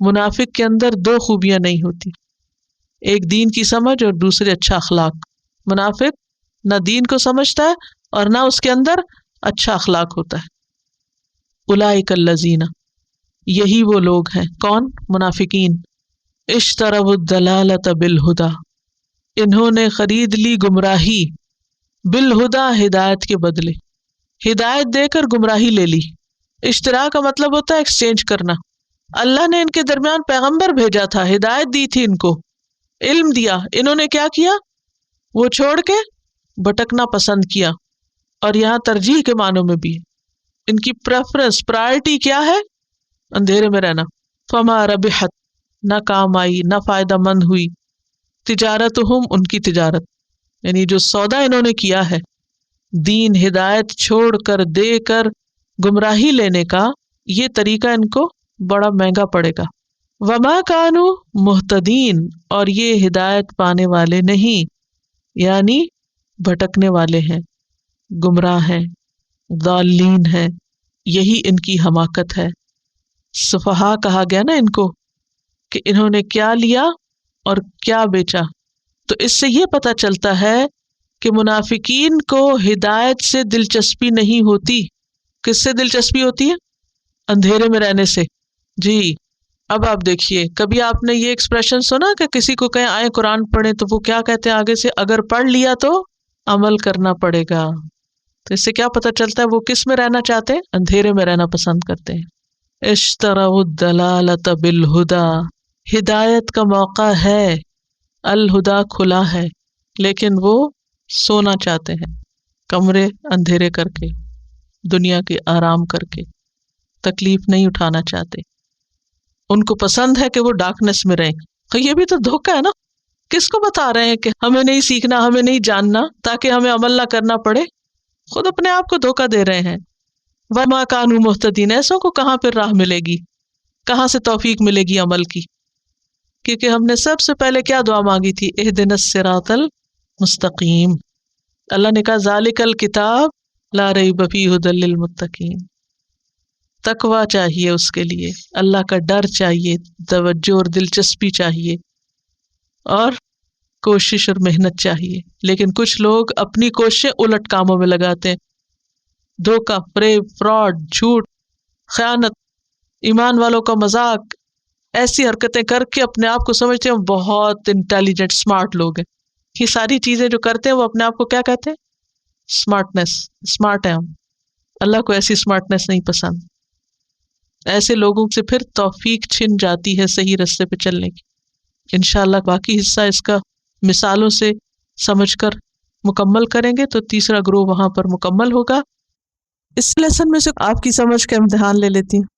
منافق کے اندر دو خوبیاں نہیں ہوتی, ایک دین کی سمجھ اور دوسرے اچھا اخلاق. منافق نہ دین کو سمجھتا ہے اور نہ اس کے اندر اچھا اخلاق ہوتا ہے. اولئک الذین, یہی وہ لوگ ہیں. کون؟ منافقین. اشتروا الضلالۃ بالہدی, انہوں نے خرید لی گمراہی, بالہدی, ہدایت کے بدلے. ہدایت دے کر گمراہی لے لی. اشترا کا مطلب ہوتا ہے ایکسچینج کرنا. اللہ نے ان کے درمیان پیغمبر بھیجا تھا, ہدایت دی تھی, ان کو علم دیا, انہوں نے کیا کیا؟ وہ چھوڑ کے بھٹکنا پسند کیا. اور یہاں ترجیح کے معنوں میں بھی ان کی پریفرنس, پرائرٹی کیا ہے؟ اندھیرے میں رہنا. فما ربحت, نہ کام آئی, نہ فائدہ مند ہوئی. تجارتہم, ان کی تجارت, یعنی جو سودا انہوں نے کیا ہے دین ہدایت چھوڑ کر دے کر گمراہی لینے کا, یہ طریقہ ان کو بڑا مہنگا پڑے گا. وما کانوا مہتدین, اور یہ ہدایت پانے والے نہیں, یعنی بھٹکنے والے ہیں, گمراہ ہیں, ضالین ہیں. یہی ان کی حماقت ہے. سفہا کہا گیا نا ان کو کہ انہوں نے کیا لیا اور کیا بیچا. تو اس سے یہ پتہ چلتا ہے کہ منافقین کو ہدایت سے دلچسپی نہیں ہوتی. کس سے دلچسپی ہوتی ہے؟ اندھیرے میں رہنے سے. جی اب آپ دیکھیے, کبھی آپ نے یہ ایکسپریشن سنا کہ کسی کو کہیں آئے قرآن پڑھیں تو وہ کیا کہتے ہیں آگے سے؟ اگر پڑھ لیا تو عمل کرنا پڑے گا. تو اس سے کیا پتہ چلتا ہے وہ کس میں رہنا چاہتے ہیں؟ اندھیرے میں رہنا پسند کرتے ہیں. اشتروا الضلالۃ بالہدی, ہدایت کا موقع ہے, الہدی کھلا ہے, لیکن وہ سونا چاہتے ہیں, کمرے اندھیرے کر کے, دنیا کے آرام کر کے, تکلیف نہیں اٹھانا چاہتے. ان کو پسند ہے کہ وہ ڈارکنیس میں رہیں. یہ بھی تو دھوکہ ہے نا. کس کو بتا رہے ہیں کہ ہمیں نہیں سیکھنا, ہمیں نہیں جاننا تاکہ ہمیں عمل نہ کرنا پڑے؟ خود اپنے آپ کو دھوکہ دے رہے ہیں. وما کانوا مہتدین, ایسوں کو کہاں پھر راہ ملے گی, کہاں سے توفیق ملے گی عمل کی؟ کیونکہ ہم نے سب سے پہلے کیا دعا مانگی تھی؟ اہدنا الصراط المستقیم. اللہ نے کہا ذالک الکتاب لا ریب فیہ ھدی للمتقین. تقویٰ چاہیے اس کے لیے, اللہ کا ڈر چاہیے, توجہ اور دلچسپی چاہیے, اور کوشش اور محنت چاہیے، لیکن کچھ لوگ اپنی کوششیں الٹ کاموں میں لگاتے ہیں، دھوکہ، فریب، فراڈ، جھوٹ، خیانت، ایمان والوں کا مذاق، ایسی حرکتیں کر کے اپنے آپ کو سمجھتے ہیں بہت انٹیلیجنٹ اسمارٹ لوگ ہیں۔ یہ ساری چیزیں جو کرتے ہیں وہ اپنے آپ کو کیا کہتے ہیں؟ اسمارٹنیس، اسمارٹ ہیں ہم۔ اللہ کو ایسی اسمارٹنیس نہیں پسند۔ ایسے لوگوں سے پھر توفیق چھن جاتی ہے صحیح رستے پہ چلنے کی۔ انشاءاللہ باقی حصہ اس کا مثالوں سے سمجھ کر مکمل کریں گے تو تیسرا گروہ وہاں پر مکمل ہوگا۔ اس لیسن میں سے آپ کی سمجھ کا امتحان لے لیتی ہوں۔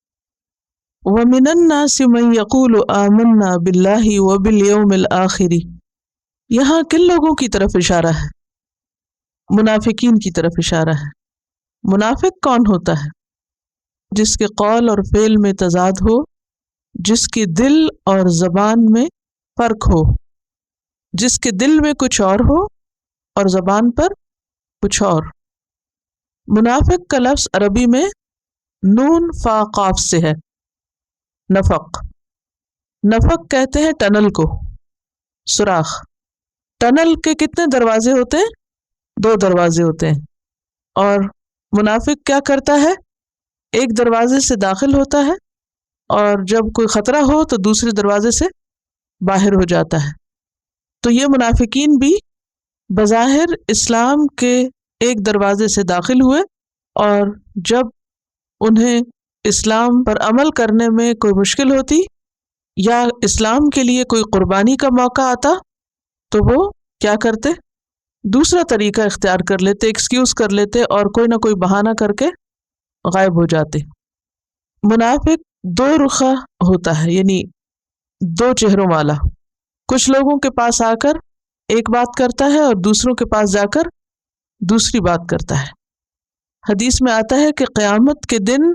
وَمِنَ النَّاسِ مَن يَقُولُ آمَنَّا بِاللَّهِ وَبِالْيَوْمِ الْآخِرِ، یہاں کن لوگوں کی طرف اشارہ ہے؟ منافقین کی طرف اشارہ ہے۔ منافق کون ہوتا ہے؟ جس کے قول اور فعل میں تضاد ہو، جس کے دل اور زبان میں فرق ہو، جس کے دل میں کچھ اور ہو اور زبان پر کچھ اور۔ منافق کا لفظ عربی میں نون فا قاف سے ہے، نفق۔ نفق کہتے ہیں ٹنل کو، سوراخ۔ ٹنل کے کتنے دروازے ہوتے ہیں؟ 2 دروازے ہوتے ہیں، اور منافق کیا کرتا ہے؟ ایک دروازے سے داخل ہوتا ہے اور جب کوئی خطرہ ہو تو دوسرے دروازے سے باہر ہو جاتا ہے۔ تو یہ منافقین بھی بظاہر اسلام کے ایک دروازے سے داخل ہوئے، اور جب انہیں اسلام پر عمل کرنے میں کوئی مشکل ہوتی یا اسلام کے لیے کوئی قربانی کا موقع آتا تو وہ کیا کرتے؟ دوسرا طریقہ اختیار کر لیتے، ایکسکیوز کر لیتے اور کوئی نہ کوئی بہانہ کر کے غائب ہو جاتے۔ منافق 2 رخا ہوتا ہے، یعنی 2 چہروں والا۔ کچھ لوگوں کے پاس آ کر ایک بات کرتا ہے اور دوسروں کے پاس جا کر دوسری بات کرتا ہے۔ حدیث میں آتا ہے کہ قیامت کے دن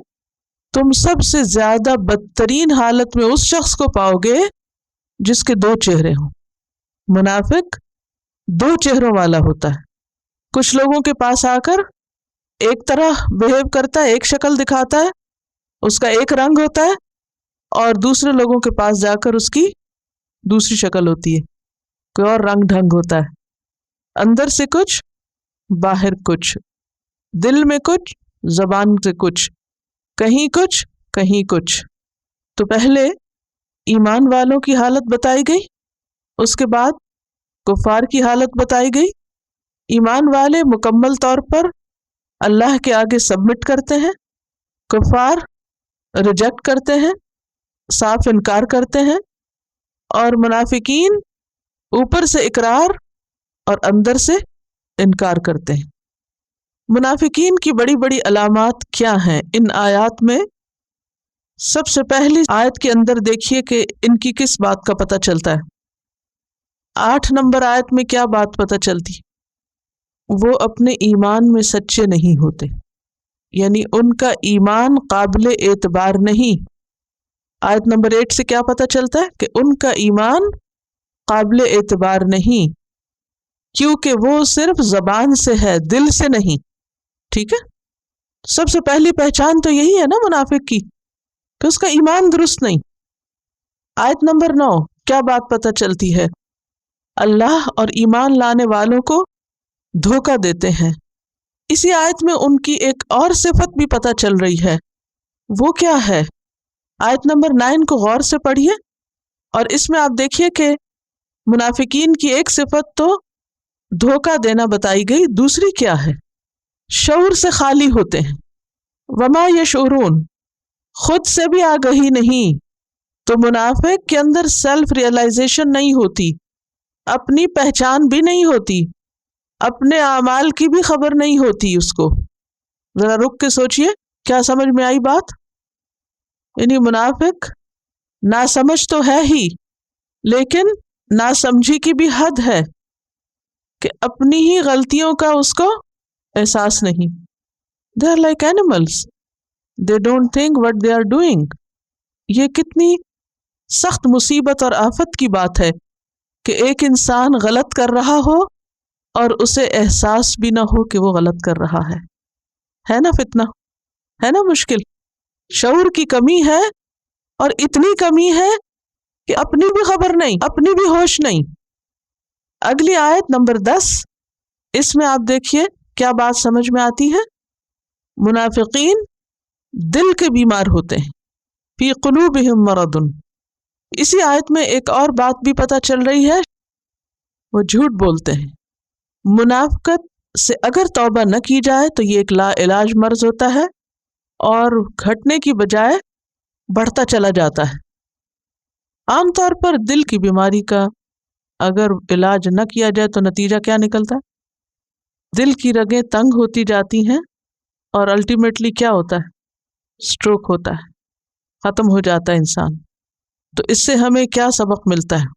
تم سب سے زیادہ بدترین حالت میں اس شخص کو پاؤ گے جس کے 2 چہرے ہوں۔ منافق 2 چہروں والا ہوتا ہے۔ کچھ لوگوں کے پاس آ کر ایک طرح بہیو کرتا ہے، ایک شکل دکھاتا ہے، اس کا ایک رنگ ہوتا ہے، اور دوسرے لوگوں کے پاس جا کر اس کی دوسری شکل ہوتی ہے، کوئی اور رنگ ڈھنگ ہوتا ہے، اندر سے کچھ باہر کچھ، دل میں کچھ زبان سے کچھ، کہیں کچھ کہیں کچھ۔ تو پہلے ایمان والوں کی حالت بتائی گئی، اس کے بعد کفار کی حالت بتائی گئی۔ ایمان والے مکمل طور پر اللہ کے آگے سبمٹ کرتے ہیں، کفار ریجیکٹ کرتے ہیں، صاف انکار کرتے ہیں، اور منافقین اوپر سے اقرار اور اندر سے انکار کرتے ہیں۔ منافقین کی بڑی بڑی علامات کیا ہیں؟ ان آیات میں سب سے پہلی آیت کے اندر دیکھیے کہ ان کی کس بات کا پتہ چلتا ہے۔ 8 نمبر آیت میں کیا بات پتہ چلتی؟ وہ اپنے ایمان میں سچے نہیں ہوتے، یعنی ان کا ایمان قابل اعتبار نہیں۔ آیت نمبر 8 سے کیا پتہ چلتا ہے؟ کہ ان کا ایمان قابل اعتبار نہیں، کیونکہ وہ صرف زبان سے ہے، دل سے نہیں۔ ٹھیک ہے، سب سے پہلی پہچان تو یہی ہے نا منافق کی، کہ اس کا ایمان درست نہیں۔ آیت نمبر 9 کیا بات پتہ چلتی ہے؟ اللہ اور ایمان لانے والوں کو دھوکہ دیتے ہیں۔ اسی آیت میں ان کی ایک اور صفت بھی پتہ چل رہی ہے، وہ کیا ہے؟ آیت نمبر 9 کو غور سے پڑھیے، اور اس میں آپ دیکھیے کہ منافقین کی ایک صفت تو دھوکہ دینا بتائی گئی، دوسری کیا ہے؟ شعور سے خالی ہوتے ہیں۔ وما یشعرون، خود سے بھی آگہی نہیں۔ تو منافق کے اندر سیلف ریئلائزیشن نہیں ہوتی، اپنی پہچان بھی نہیں ہوتی، اپنے اعمال کی بھی خبر نہیں ہوتی اس کو۔ ذرا رک کے سوچئے، کیا سمجھ میں آئی بات؟ یعنی منافق ناسمجھ تو ہے ہی، لیکن ناسمجھی کی بھی حد ہے کہ اپنی ہی غلطیوں کا اس کو احساس نہیں۔ They are like animals. They don't think what they are doing. یہ کتنی سخت مصیبت اور آفت کی بات ہے کہ ایک انسان غلط کر رہا ہو اور اسے احساس بھی نہ ہو کہ وہ غلط کر رہا ہے نا فتنہ، ہے نا مشکل۔ شعور کی کمی ہے، اور اتنی کمی ہے کہ اپنی بھی خبر نہیں، اپنی بھی ہوش نہیں۔ اگلی آیت نمبر 10، اس میں آپ دیکھیے کیا بات سمجھ میں آتی ہے. منافقین دل کے بیمار ہوتے ہیں، فی قلوبہم مرض. اسی آیت میں ایک اور بات بھی پتہ چل رہی ہے، وہ جھوٹ بولتے ہیں. منافقت سے اگر توبہ نہ کی جائے تو یہ ایک لا علاج مرض ہوتا ہے اور گھٹنے کی بجائے بڑھتا چلا جاتا ہے. عام طور پر دل کی بیماری کا اگر علاج نہ کیا جائے تو نتیجہ کیا نکلتا ہے؟ دل کی رگیں تنگ ہوتی جاتی ہیں اور الٹیمیٹلی کیا ہوتا ہے؟ سٹروک ہوتا ہے، ختم ہو جاتا ہے انسان. تو اس سے ہمیں کیا سبق ملتا ہے؟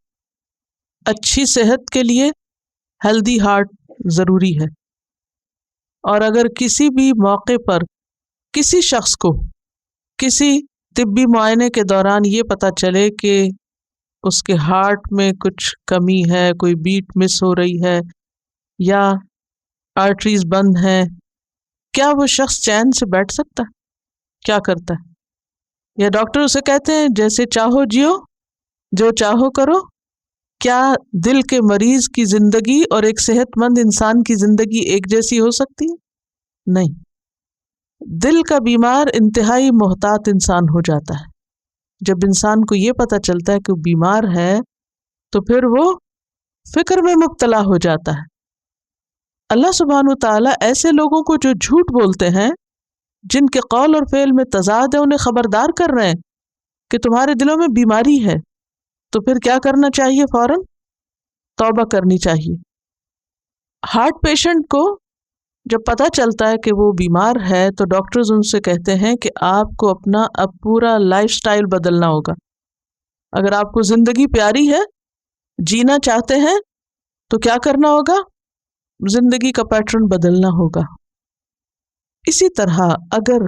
اچھی صحت کے لیے ہیلدی ہارٹ ضروری ہے. اور اگر کسی بھی موقع پر کسی شخص کو کسی طبی معائنے کے دوران یہ پتہ چلے کہ اس کے ہارٹ میں کچھ کمی ہے، کوئی بیٹ مس ہو رہی ہے یا آرٹریز بند ہیں، کیا وہ شخص چین سے بیٹھ سکتا ہے؟ کیا کرتا ہے؟ یا ڈاکٹر اسے کہتے ہیں جیسے چاہو جیو، جو چاہو کرو. کیا دل کے مریض کی زندگی اور ایک صحت مند انسان کی زندگی ایک جیسی ہو سکتی ہے؟ نہیں. دل کا بیمار انتہائی محتاط انسان ہو جاتا ہے. جب انسان کو یہ پتہ چلتا ہے کہ وہ بیمار ہے تو پھر وہ فکر میں مبتلا ہو جاتا ہے. اللہ سبحانہ وتعالیٰ ایسے لوگوں کو جو جھوٹ بولتے ہیں، جن کے قول اور فعل میں تضاد ہے، انہیں خبردار کر رہے ہیں کہ تمہارے دلوں میں بیماری ہے. تو پھر کیا کرنا چاہیے؟ فوراً توبہ کرنی چاہیے. ہارٹ پیشنٹ کو جب پتہ چلتا ہے کہ وہ بیمار ہے تو ڈاکٹرز ان سے کہتے ہیں کہ آپ کو اپنا اب پورا لائف سٹائل بدلنا ہوگا. اگر آپ کو زندگی پیاری ہے، جینا چاہتے ہیں، تو کیا کرنا ہوگا؟ زندگی کا پیٹرن بدلنا ہوگا. اسی طرح اگر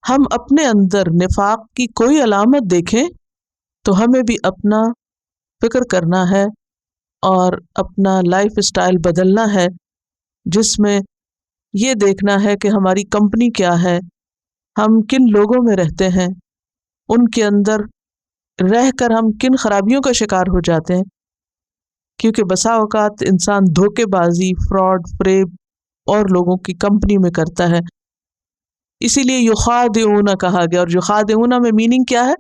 ہم اپنے اندر نفاق کی کوئی علامت دیکھیں تو ہمیں بھی اپنا فکر کرنا ہے اور اپنا لائف سٹائل بدلنا ہے، جس میں یہ دیکھنا ہے کہ ہماری کمپنی کیا ہے، ہم کن لوگوں میں رہتے ہیں، ان کے اندر رہ کر ہم کن خرابیوں کا شکار ہو جاتے ہیں. کیونکہ بسا اوقات انسان دھوکے بازی، فراڈ، فریب اور لوگوں کی کمپنی میں کرتا ہے. اسی لیے یخادعون کہا گیا. اور یخادعون میں میننگ کیا ہے؟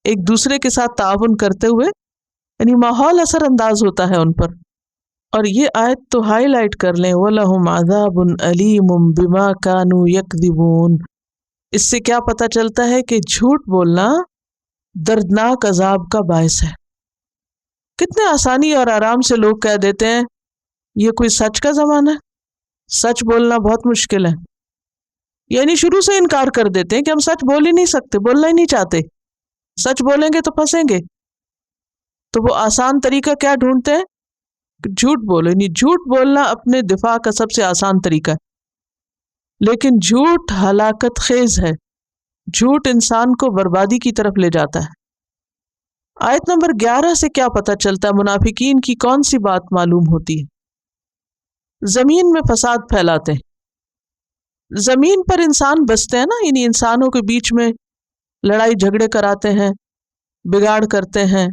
ایک دوسرے کے ساتھ تعاون کرتے ہوئے، یعنی ماحول اثر انداز ہوتا ہے ان پر. اور یہ آیت تو ہائی لائٹ کر لیں، وَلَهُمْ عَذَابٌ أَلِيمٌ بِمَا كَانُوا يَكْذِبُونَ. اس سے کیا پتہ چلتا ہے کہ جھوٹ بولنا دردناک عذاب کا باعث ہے. کتنے آسانی اور آرام سے لوگ کہہ دیتے ہیں یہ کوئی سچ کا زمانہ ہے، سچ بولنا بہت مشکل ہے. یعنی شروع سے انکار کر دیتے ہیں کہ ہم سچ بول ہی نہیں سکتے، بولنا ہی نہیں چاہتے، سچ بولیں گے تو پھنسیں گے. تو وہ آسان طریقہ کیا ڈھونڈتے ہیں؟ جھوٹ بولو. یعنی جھوٹ بولنا اپنے دفاع کا سب سے آسان طریقہ ہے. لیکن جھوٹ ہلاکت خیز ہے، جھوٹ انسان کو بربادی کی طرف لے جاتا ہے. آیت نمبر 11 سے کیا پتہ چلتا ہے؟ منافقین کی کون سی بات معلوم ہوتی ہے؟ زمین میں فساد پھیلاتے ہیں. زمین پر انسان بستے ہیں نا، یعنی انسانوں کے بیچ میں لڑائی جھگڑے کراتے ہیں، بگاڑ کرتے ہیں،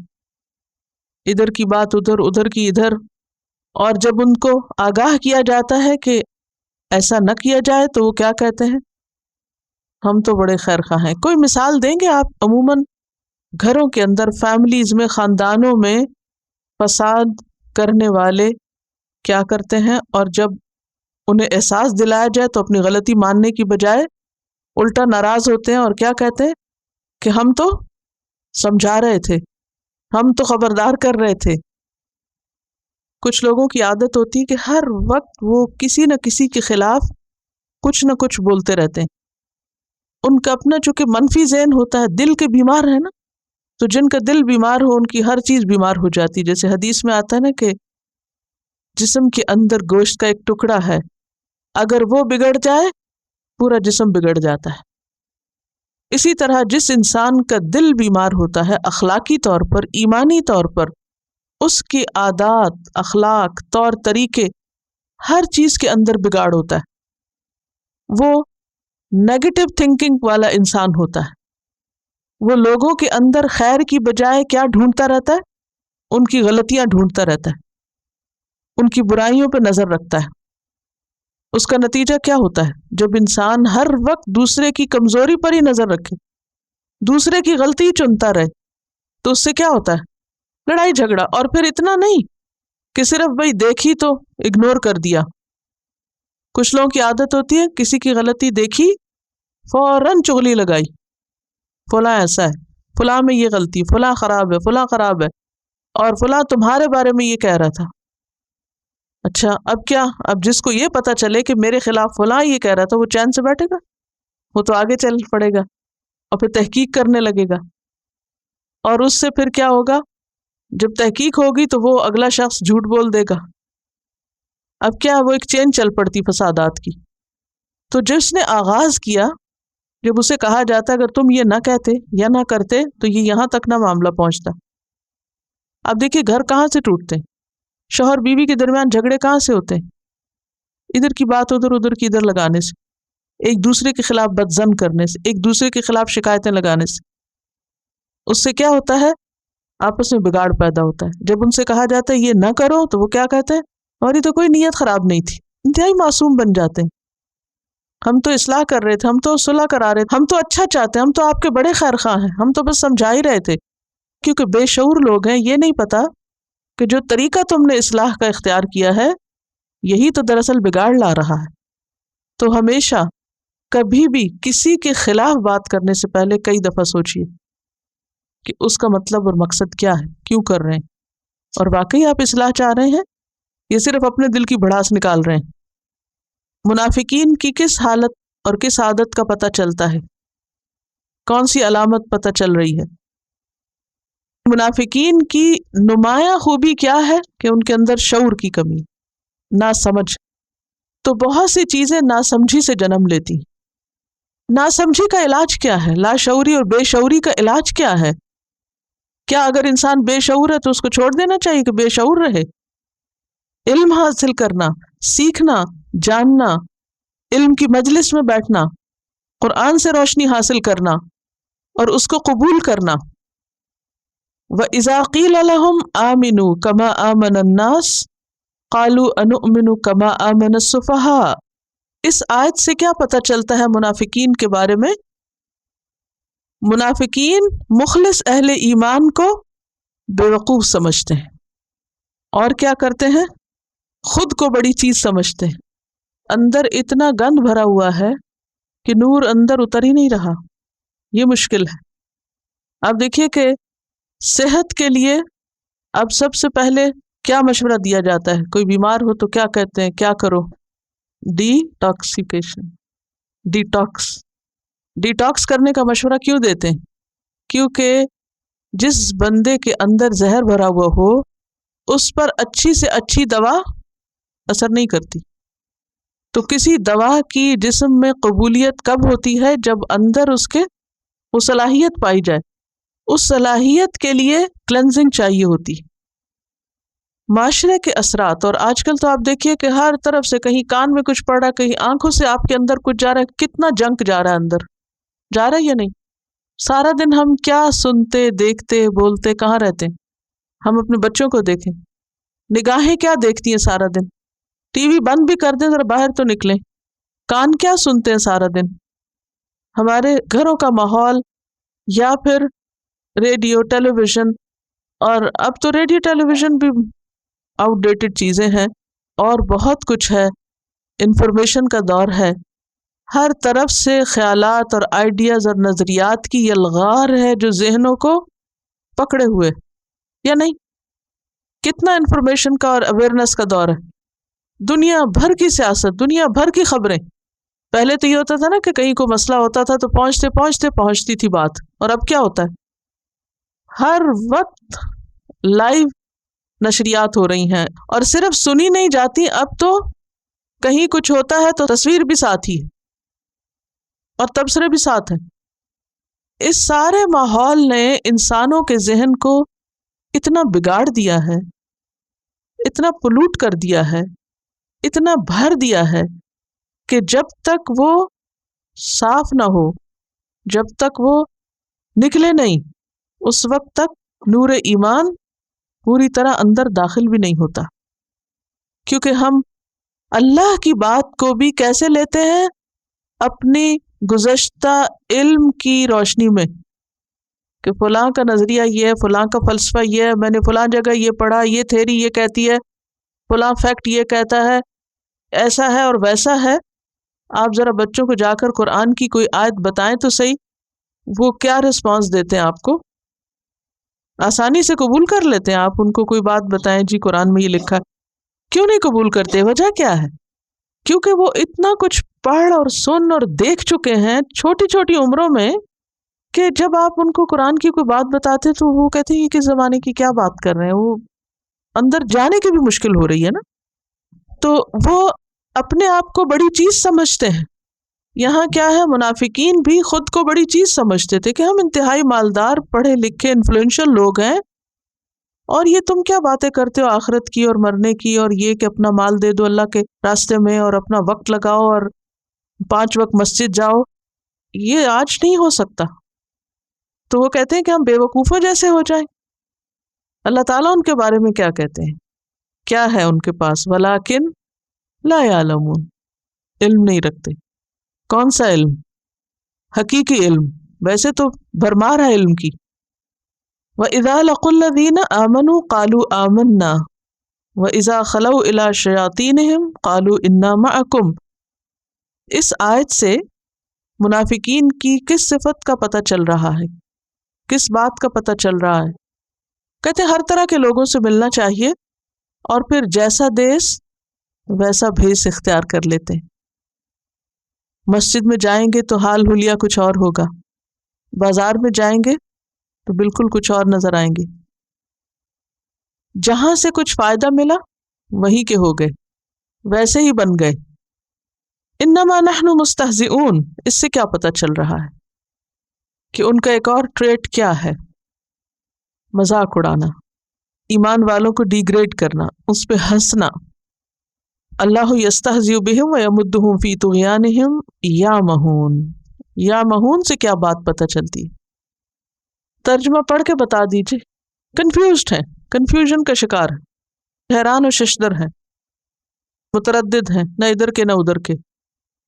ادھر کی بات ادھر، ادھر کی ادھر. اور جب ان کو آگاہ کیا جاتا ہے کہ ایسا نہ کیا جائے تو وہ کیا کہتے ہیں؟ ہم تو بڑے خیر خواہ ہیں. کوئی مثال دیں گے آپ؟ عموماً گھروں کے اندر، فیملیز میں، خاندانوں میں فساد کرنے والے کیا کرتے ہیں؟ اور جب انہیں احساس دلایا جائے تو اپنی غلطی ماننے کی بجائے الٹا ناراض ہوتے ہیں اور کیا کہتے ہیں کہ ہم تو سمجھا رہے تھے، ہم تو خبردار کر رہے تھے. کچھ لوگوں کی عادت ہوتی ہے کہ ہر وقت وہ کسی نہ کسی کے خلاف کچھ نہ کچھ بولتے رہتے ہیں. ان کا اپنا چونکہ منفی ذہن ہوتا ہے، دل کے بیمار ہے نا، تو جن کا دل بیمار ہو ان کی ہر چیز بیمار ہو جاتی. جیسے حدیث میں آتا ہے نا کہ جسم کے اندر گوشت کا ایک ٹکڑا ہے، اگر وہ بگڑ جائے پورا جسم بگڑ جاتا ہے. اسی طرح جس انسان کا دل بیمار ہوتا ہے، اخلاقی طور پر، ایمانی طور پر، اس کی عادات، اخلاق، طور طریقے، ہر چیز کے اندر بگاڑ ہوتا ہے. وہ نیگیٹو تھنکنگ والا انسان ہوتا ہے. وہ لوگوں کے اندر خیر کی بجائے کیا ڈھونڈتا رہتا ہے؟ ان کی غلطیاں ڈھونڈتا رہتا ہے. ان کی برائیوں پہ نظر رکھتا ہے. اس کا نتیجہ کیا ہوتا ہے؟ جب انسان ہر وقت دوسرے کی کمزوری پر ہی نظر رکھے، دوسرے کی غلطی چنتا رہے، تو اس سے کیا ہوتا ہے؟ لڑائی جھگڑا. اور پھر اتنا نہیں کہ صرف بھائی دیکھی تو اگنور کر دیا. کچھ لوگوں کی عادت ہوتی ہے کسی کی غلطی دیکھی فوراً چغلی لگائی، فلاں ایسا ہے، فلاں میں یہ غلطی، فلاں خراب ہے، فلاں خراب ہے، اور فلاں تمہارے بارے میں یہ کہہ رہا تھا. اچھا اب کیا؟ اب جس کو یہ پتا چلے کہ میرے خلاف فلاں یہ کہہ رہا تھا، وہ چین سے بیٹھے گا؟ وہ تو آگے چل پڑے گا اور پھر تحقیق کرنے لگے گا. اور اس سے پھر کیا ہوگا؟ جب تحقیق ہوگی تو وہ اگلا شخص جھوٹ بول دے گا. اب کیا وہ ایک چین چل پڑتی فسادات کی. تو جس نے آغاز کیا، جب اسے کہا جاتا اگر تم یہ نہ کہتے یا نہ کرتے تو یہ یہاں تک نہ معاملہ پہنچتا. اب دیکھیے گھر کہاں سے ٹوٹتے ہیں، شوہر بیوی کے درمیان جھگڑے کہاں سے ہوتے ہیں؟ ادھر کی بات ادھر، ادھر کی ادھر لگانے سے، ایک دوسرے کے خلاف بدظن کرنے سے، ایک دوسرے کے خلاف شکایتیں لگانے سے. اس سے کیا ہوتا ہے؟ آپس میں بگاڑ پیدا ہوتا ہے. جب ان سے کہا جاتا ہے یہ نہ کرو تو وہ کیا کہتے ہیں؟ ہماری تو کوئی نیت خراب نہیں تھی. انتہائی معصوم بن جاتے ہیں. ہم تو اصلاح کر رہے تھے، ہم تو صلح کرا رہے تھے، ہم تو اچھا چاہتے ہیں، ہم تو آپ کے بڑے خیر خواہ ہیں، ہم تو بس سمجھا ہی رہے تھے. کیونکہ بے شعور لوگ ہیں، یہ نہیں پتا کہ جو طریقہ تم نے اصلاح کا اختیار کیا ہے یہی تو دراصل بگاڑ لا رہا ہے. تو ہمیشہ کبھی بھی کسی کے خلاف بات کرنے سے پہلے کئی دفعہ سوچیے کہ اس کا مطلب اور مقصد کیا ہے، کیوں کر رہے ہیں، اور واقعی آپ اصلاح چاہ رہے ہیں یہ صرف اپنے دل کی بھڑاس نکال رہے ہیں. منافقین کی کس حالت اور کس عادت کا پتہ چلتا ہے؟ کون سی علامت پتہ چل رہی ہے؟ منافقین کی نمایاں خوبی کیا ہے کہ ان کے اندر شعور کی کمی، ناسمجھ. تو بہت سی چیزیں ناسمجھی سے جنم لیتی. ناسمجھی کا علاج کیا ہے؟ لاشعوری اور بے شعوری کا علاج کیا ہے؟ کیا اگر انسان بے شعور ہے تو اس کو چھوڑ دینا چاہیے کہ بے شعور رہے؟ علم حاصل کرنا، سیکھنا، جاننا، علم کی مجلس میں بیٹھنا، قرآن سے روشنی حاصل کرنا اور اس کو قبول کرنا. وَإِذَا قِيلَ لَهُمْ آمِنُوا كَمَا آمَنَ النَّاسُ قَالُوا أَنُؤْمِنُ كَمَا آمَنَ السُّفَهَاءُ. اس آیت سے کیا پتہ چلتا ہے منافقین کے بارے میں؟ منافقین مخلص اہل ایمان کو بیوقوف سمجھتے ہیں. اور کیا کرتے ہیں؟ خود کو بڑی چیز سمجھتے ہیں. اندر اتنا گند بھرا ہوا ہے کہ نور اندر اتر ہی نہیں رہا. یہ مشکل ہے. اب دیکھیے کہ صحت کے لیے اب سب سے پہلے کیا مشورہ دیا جاتا ہے؟ کوئی بیمار ہو تو کیا کہتے ہیں؟ کیا کرو؟ ڈی ٹاکسیکیشن، ڈیٹاکس کرنے کا مشورہ کیوں دیتے ہیں؟ کیونکہ جس بندے کے اندر زہر بھرا ہوا ہو اس پر اچھی سے اچھی دوا اثر نہیں کرتی. تو کسی دوا کی جسم میں قبولیت کب ہوتی ہے؟ جب اندر اس کے وہ صلاحیت پائی جائے. اس صلاحیت کے لیے کلینزنگ چاہیے ہوتی. معاشرے کے اثرات، اور آج کل تو آپ دیکھیے کہ ہر طرف سے کہیں کان میں کچھ پڑ رہا ہے، کہیں آنکھوں سے آپ کے اندر کچھ جا رہا ہے. کتنا جنک جا رہا ہے اندر، جا رہا ہے یا نہیں؟ سارا دن ہم کیا سنتے، دیکھتے، بولتے، کہاں رہتے ہیں؟ ہم اپنے بچوں کو دیکھیں، نگاہیں کیا دیکھتی ہیں سارا دن؟ ٹی وی بند بھی کر دیں ذرا باہر تو نکلیں. کان کیا سنتے ہیں سارا دن؟ ہمارے گھروں کا ماحول، یا پھر ریڈیو، ٹیلی ویژن. اور اب تو ریڈیو ٹیلی ویژن بھی آؤٹ ڈیٹڈ چیزیں ہیں، اور بہت کچھ ہے. انفارمیشن کا دور ہے، ہر طرف سے خیالات اور آئیڈیاز اور نظریات کی یلغار ہے جو ذہنوں کو پکڑے ہوئے، یا نہیں؟ کتنا انفارمیشن کا اور اویئرنیس کا دور ہے. دنیا بھر کی سیاست، دنیا بھر کی خبریں. پہلے تو یہ ہوتا تھا نا کہ کہیں کو مسئلہ ہوتا تھا تو پہنچتی تھی بات، اور اب کیا ہوتا ہے؟ ہر وقت لائیو نشریات ہو رہی ہیں، اور صرف سنی نہیں جاتی، اب تو کہیں کچھ ہوتا ہے تو تصویر بھی ساتھ ہی ہے اور تبصرے بھی ساتھ ہیں. اس سارے ماحول نے انسانوں کے ذہن کو اتنا بگاڑ دیا ہے، اتنا پلوٹ کر دیا ہے، اتنا بھر دیا ہے کہ جب تک وہ صاف نہ ہو، جب تک وہ نکلے نہیں، اس وقت تک نور ایمان پوری طرح اندر داخل بھی نہیں ہوتا. کیونکہ ہم اللہ کی بات کو بھی کیسے لیتے ہیں؟ اپنی گزشتہ علم کی روشنی میں، کہ فلاں کا نظریہ یہ ہے، فلاں کا فلسفہ یہ ہے، میں نے فلاں جگہ یہ پڑھا، یہ تھیری یہ کہتی ہے، فلاں فیکٹ یہ کہتا ہے، ایسا ہے اور ویسا ہے۔ آپ ذرا بچوں کو جا کر قرآن کی کوئی آیت بتائیں تو صحیح، وہ کیا رسپانس دیتے ہیں آپ کو؟ آسانی سے قبول کر لیتے ہیں؟ آپ ان کو کوئی بات بتائیں، جی قرآن میں یہ لکھا ہے، کیوں نہیں قبول کرتے؟ وجہ کیا ہے؟ کیونکہ وہ اتنا کچھ پڑھ اور سن اور دیکھ چکے ہیں چھوٹی چھوٹی عمروں میں، کہ جب آپ ان کو قرآن کی کوئی بات بتاتے تو وہ کہتے ہیں کہ کس زمانے کی کیا بات کر رہے ہیں، وہ اندر جانے کی بھی مشکل ہو رہی ہے نا۔ تو وہ اپنے آپ کو بڑی چیز سمجھتے ہیں۔ یہاں کیا ہے، منافقین بھی خود کو بڑی چیز سمجھتے تھے کہ ہم انتہائی مالدار، پڑھے لکھے، انفلوئنشل لوگ ہیں، اور یہ تم کیا باتیں کرتے ہو آخرت کی اور مرنے کی، اور یہ کہ اپنا مال دے دو اللہ کے راستے میں اور اپنا وقت لگاؤ اور 5 وقت مسجد جاؤ، یہ آج نہیں ہو سکتا۔ تو وہ کہتے ہیں کہ ہم بے وقوفوں جیسے ہو جائیں۔ اللہ تعالیٰ ان کے بارے میں کیا کہتے ہیں؟ کیا ہے ان کے پاس؟ وَلَٰكِن لَا يَعْلَمُونَ، علم نہیں رکھتے۔ کون سا علم؟ حقیقی علم، ویسے تو بھرمار ہے علم کی۔ وَإِذَا لَقُوا الَّذِينَ آمَنُوا قَالُوا آمَنَّا وَإِذَا خَلَوْا إِلَىٰ شَيَاطِينِهِمْ قَالُوا إِنَّا مَعَكُمْ۔ اس آیت سے منافقین کی کس صفت کا پتہ چل رہا ہے؟ کس بات کا پتہ چل رہا ہے؟ کہتے ہر طرح کے لوگوں سے ملنا چاہیے، اور پھر جیسا دیس ویسا بھیس اختیار کر لیتے ہیں۔ مسجد میں جائیں گے تو حال حلیہ کچھ اور ہوگا، بازار میں جائیں گے تو بالکل کچھ اور نظر آئیں گے۔ جہاں سے کچھ فائدہ ملا وہیں کے ہو گئے، ویسے ہی بن گئے۔ انما نحن مستہزئون، اس سے کیا پتہ چل رہا ہے کہ ان کا ایک اور ٹریٹ کیا ہے؟ مذاق اڑانا، ایمان والوں کو ڈی گریڈ کرنا، اس پہ ہنسنا۔ اللہ یستہزئ بہم ویمدہم فی طغیانہم یعمہون۔ یعمہون سے کیا بات پتہ چلتی؟ ترجمہ پڑھ کے بتا دیجئے۔ کنفیوزڈ ہیں، کنفیوژن کا شکار ہیں، حیران و ششدر ہیں، متردد ہیں، نہ ادھر کے نہ ادھر کے۔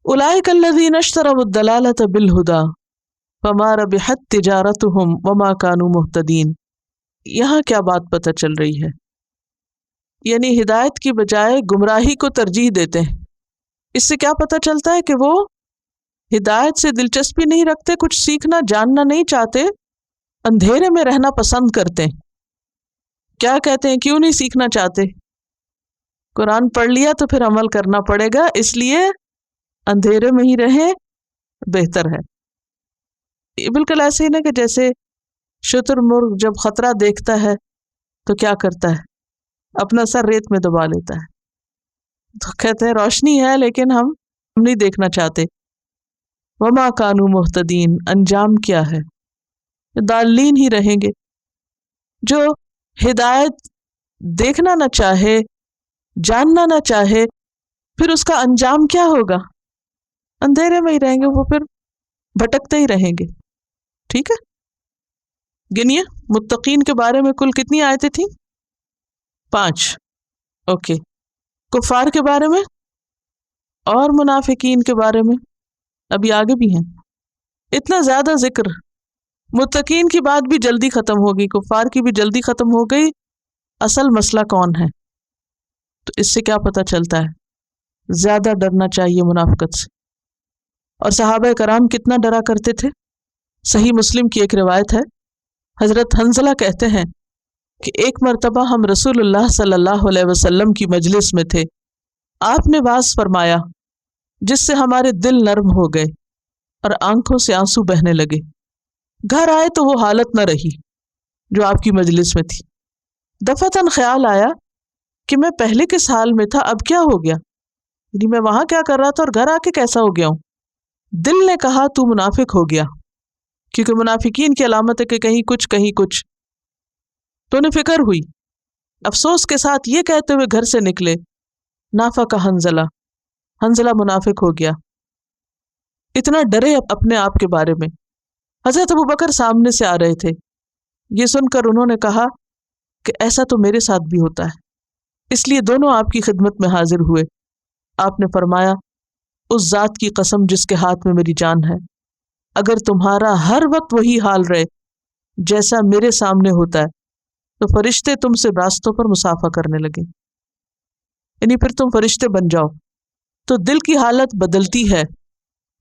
اولئک الذین اشتروا الضلالۃ بالہدی فما ربحت تجارتہم وما کانوا مہتدین۔ یہاں کیا بات پتہ چل رہی ہے؟ یعنی ہدایت کی بجائے گمراہی کو ترجیح دیتے ہیں۔ اس سے کیا پتہ چلتا ہے کہ وہ ہدایت سے دلچسپی نہیں رکھتے، کچھ سیکھنا جاننا نہیں چاہتے، اندھیرے میں رہنا پسند کرتے ہیں۔ کیا کہتے ہیں؟ کیوں نہیں سیکھنا چاہتے؟ قرآن پڑھ لیا تو پھر عمل کرنا پڑے گا، اس لیے اندھیرے میں ہی رہیں بہتر ہے۔ یہ بالکل ایسے ہی نا کہ جیسے شتر مرغ جب خطرہ دیکھتا ہے تو کیا کرتا ہے؟ اپنا سر ریت میں دبا لیتا ہے۔ تو کہتے ہیں روشنی ہے لیکن ہم نہیں دیکھنا چاہتے۔ وما کانوا مہتدین، انجام کیا ہے؟ ضالین ہی رہیں گے۔ جو ہدایت دیکھنا نہ چاہے، جاننا نہ چاہے، پھر اس کا انجام کیا ہوگا؟ اندھیرے میں ہی رہیں گے، وہ پھر بھٹکتے ہی رہیں گے۔ ٹھیک ہے، گنیے متقین کے بارے میں کل کتنی آیتیں تھیں؟ 5۔ اوکے، کفار کے بارے میں اور منافقین کے بارے میں ابھی آگے بھی ہیں۔ اتنا زیادہ ذکر، متقین کی بات بھی جلدی ختم ہوگی، کفار کی بھی جلدی ختم ہو گئی۔ اصل مسئلہ کون ہے؟ تو اس سے کیا پتہ چلتا ہے؟ زیادہ ڈرنا چاہیے منافقت سے۔ اور صحابہ کرام کتنا ڈرا کرتے تھے۔ صحیح مسلم کی ایک روایت ہے، حضرت حنظلہ کہتے ہیں کہ ایک مرتبہ ہم رسول اللہ صلی اللہ علیہ وسلم کی مجلس میں تھے، آپ نے واعظ فرمایا جس سے ہمارے دل نرم ہو گئے اور آنکھوں سے آنسو بہنے لگے۔ گھر آئے تو وہ حالت نہ رہی جو آپ کی مجلس میں تھی۔ دفعتاً خیال آیا کہ میں پہلے کس حال میں تھا، اب کیا ہو گیا؟ یعنی میں وہاں کیا کر رہا تھا اور گھر آ کے کیسا ہو گیا ہوں؟ دل نے کہا تو منافق ہو گیا، کیونکہ منافقین کی علامت ہے کہ کہیں کچھ۔ تو انہیں فکر ہوئی، افسوس کے ساتھ یہ کہتے ہوئے گھر سے نکلے، نافق حنظلہ منافق ہو گیا۔ اتنا ڈرے اپنے آپ کے بارے میں۔ حضرت ابوبکر سامنے سے آ رہے تھے، یہ سن کر انہوں نے کہا کہ ایسا تو میرے ساتھ بھی ہوتا ہے۔ اس لیے دونوں آپ کی خدمت میں حاضر ہوئے. آپ نے فرمایا اس ذات کی قسم جس کے ہاتھ میں میری جان ہے، اگر تمہارا ہر وقت وہی حال رہے جیسا میرے سامنے ہوتا ہے تو فرشتے تم سے راستوں پر مسافہ کرنے لگے، یعنی پھر تم فرشتے بن جاؤ. تو دل کی حالت بدلتی ہے،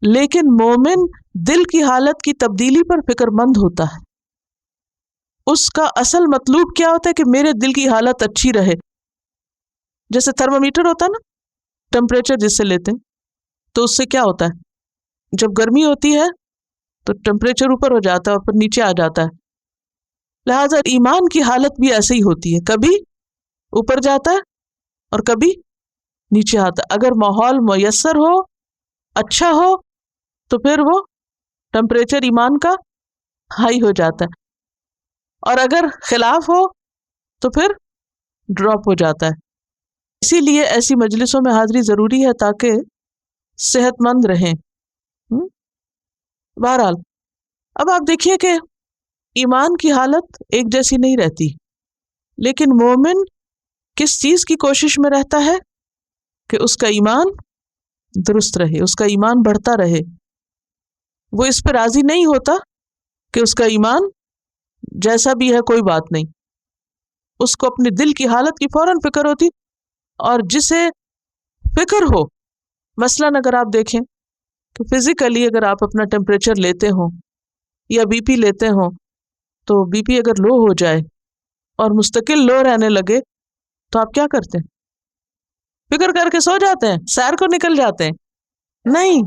لیکن مومن دل کی حالت کی تبدیلی پر فکر مند ہوتا ہے. اس کا اصل مطلوب کیا ہوتا ہے کہ میرے دل کی حالت اچھی رہے. جیسے تھرمامیٹر ہوتا ہے نا، ٹمپریچر جس سے لیتے ہیں، تو اس سے کیا ہوتا ہے، جب گرمی ہوتی ہے تو ٹمپریچر اوپر ہو جاتا ہے اور پھر نیچے آ جاتا ہے. لہٰذا ایمان کی حالت بھی ایسے ہی ہوتی ہے، کبھی اوپر جاتا ہے اور کبھی نیچے آتا ہے. اگر ماحول میسر ہو، اچھا ہو، تو پھر وہ ٹمپریچر ایمان کا ہائی ہو جاتا ہے، اور اگر خلاف ہو تو پھر ڈراپ ہو جاتا ہے. اسی لیے ایسی مجلسوں میں حاضری ضروری ہے تاکہ صحت مند رہیں. بہرحال اب آپ دیکھیے کہ ایمان کی حالت ایک جیسی نہیں رہتی، لیکن مومن کس چیز کی کوشش میں رہتا ہے کہ اس کا ایمان درست رہے، اس کا ایمان بڑھتا رہے. وہ اس پہ راضی نہیں ہوتا کہ اس کا ایمان جیسا بھی ہے کوئی بات نہیں. اس کو اپنے دل کی حالت کی فوراً فکر ہوتی، اور جسے فکر ہو، مثلاً اگر آپ دیکھیں کہ فزیکلی اگر آپ اپنا ٹیمپریچر لیتے ہوں یا بی پی لیتے ہوں، تو بی پی اگر لو ہو جائے اور مستقل لو رہنے لگے تو آپ کیا کرتے ہیں؟ فکر کر کے سو جاتے ہیں، سیر کو نکل جاتے ہیں؟ نہیں،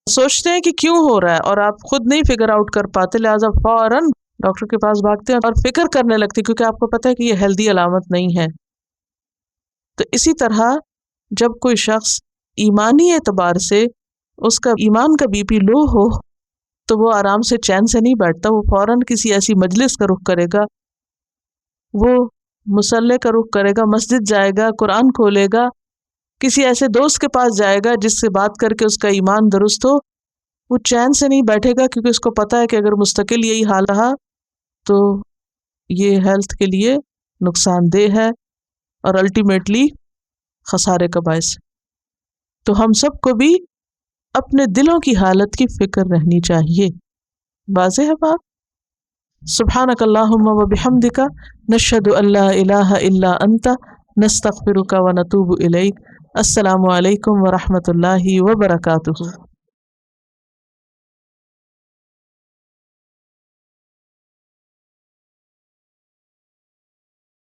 سوچتے ہیں کہ کیوں ہو رہا ہے، اور آپ خود نہیں فگر آؤٹ کر پاتے، لہٰذا فوراً ڈاکٹر کے پاس بھاگتے ہیں اور فکر کرنے لگتے ہیں، کیونکہ آپ کو پتہ ہے کہ یہ ہیلدی علامت نہیں ہے. تو اسی طرح جب کوئی شخص ایمانی اعتبار سے اس کا ایمان کا بی پی لو ہو تو وہ آرام سے چین سے نہیں بیٹھتا، وہ فوراً کسی ایسی مجلس کا رخ کرے گا، وہ مصلی کا رخ کرے گا، مسجد جائے گا، قرآن کھولے گا، کسی ایسے دوست کے پاس جائے گا جس سے بات کر کے اس کا ایمان درست ہو. وہ چین سے نہیں بیٹھے گا، کیونکہ اس کو پتا ہے کہ اگر مستقل یہی حال رہا تو یہ ہیلتھ کے لیے نقصان دہ ہے اور الٹیمیٹلی خسارے کا باعث. تو ہم سب کو بھی اپنے دلوں کی حالت کی فکر رہنی چاہیے. واضح ہے بات؟ سبحانک اللہم و بحمدک، نشہد ان لا الہ الا انت، نستغفرک و نتوب الیک. السلام علیکم ورحمۃ اللہ وبرکاتہ.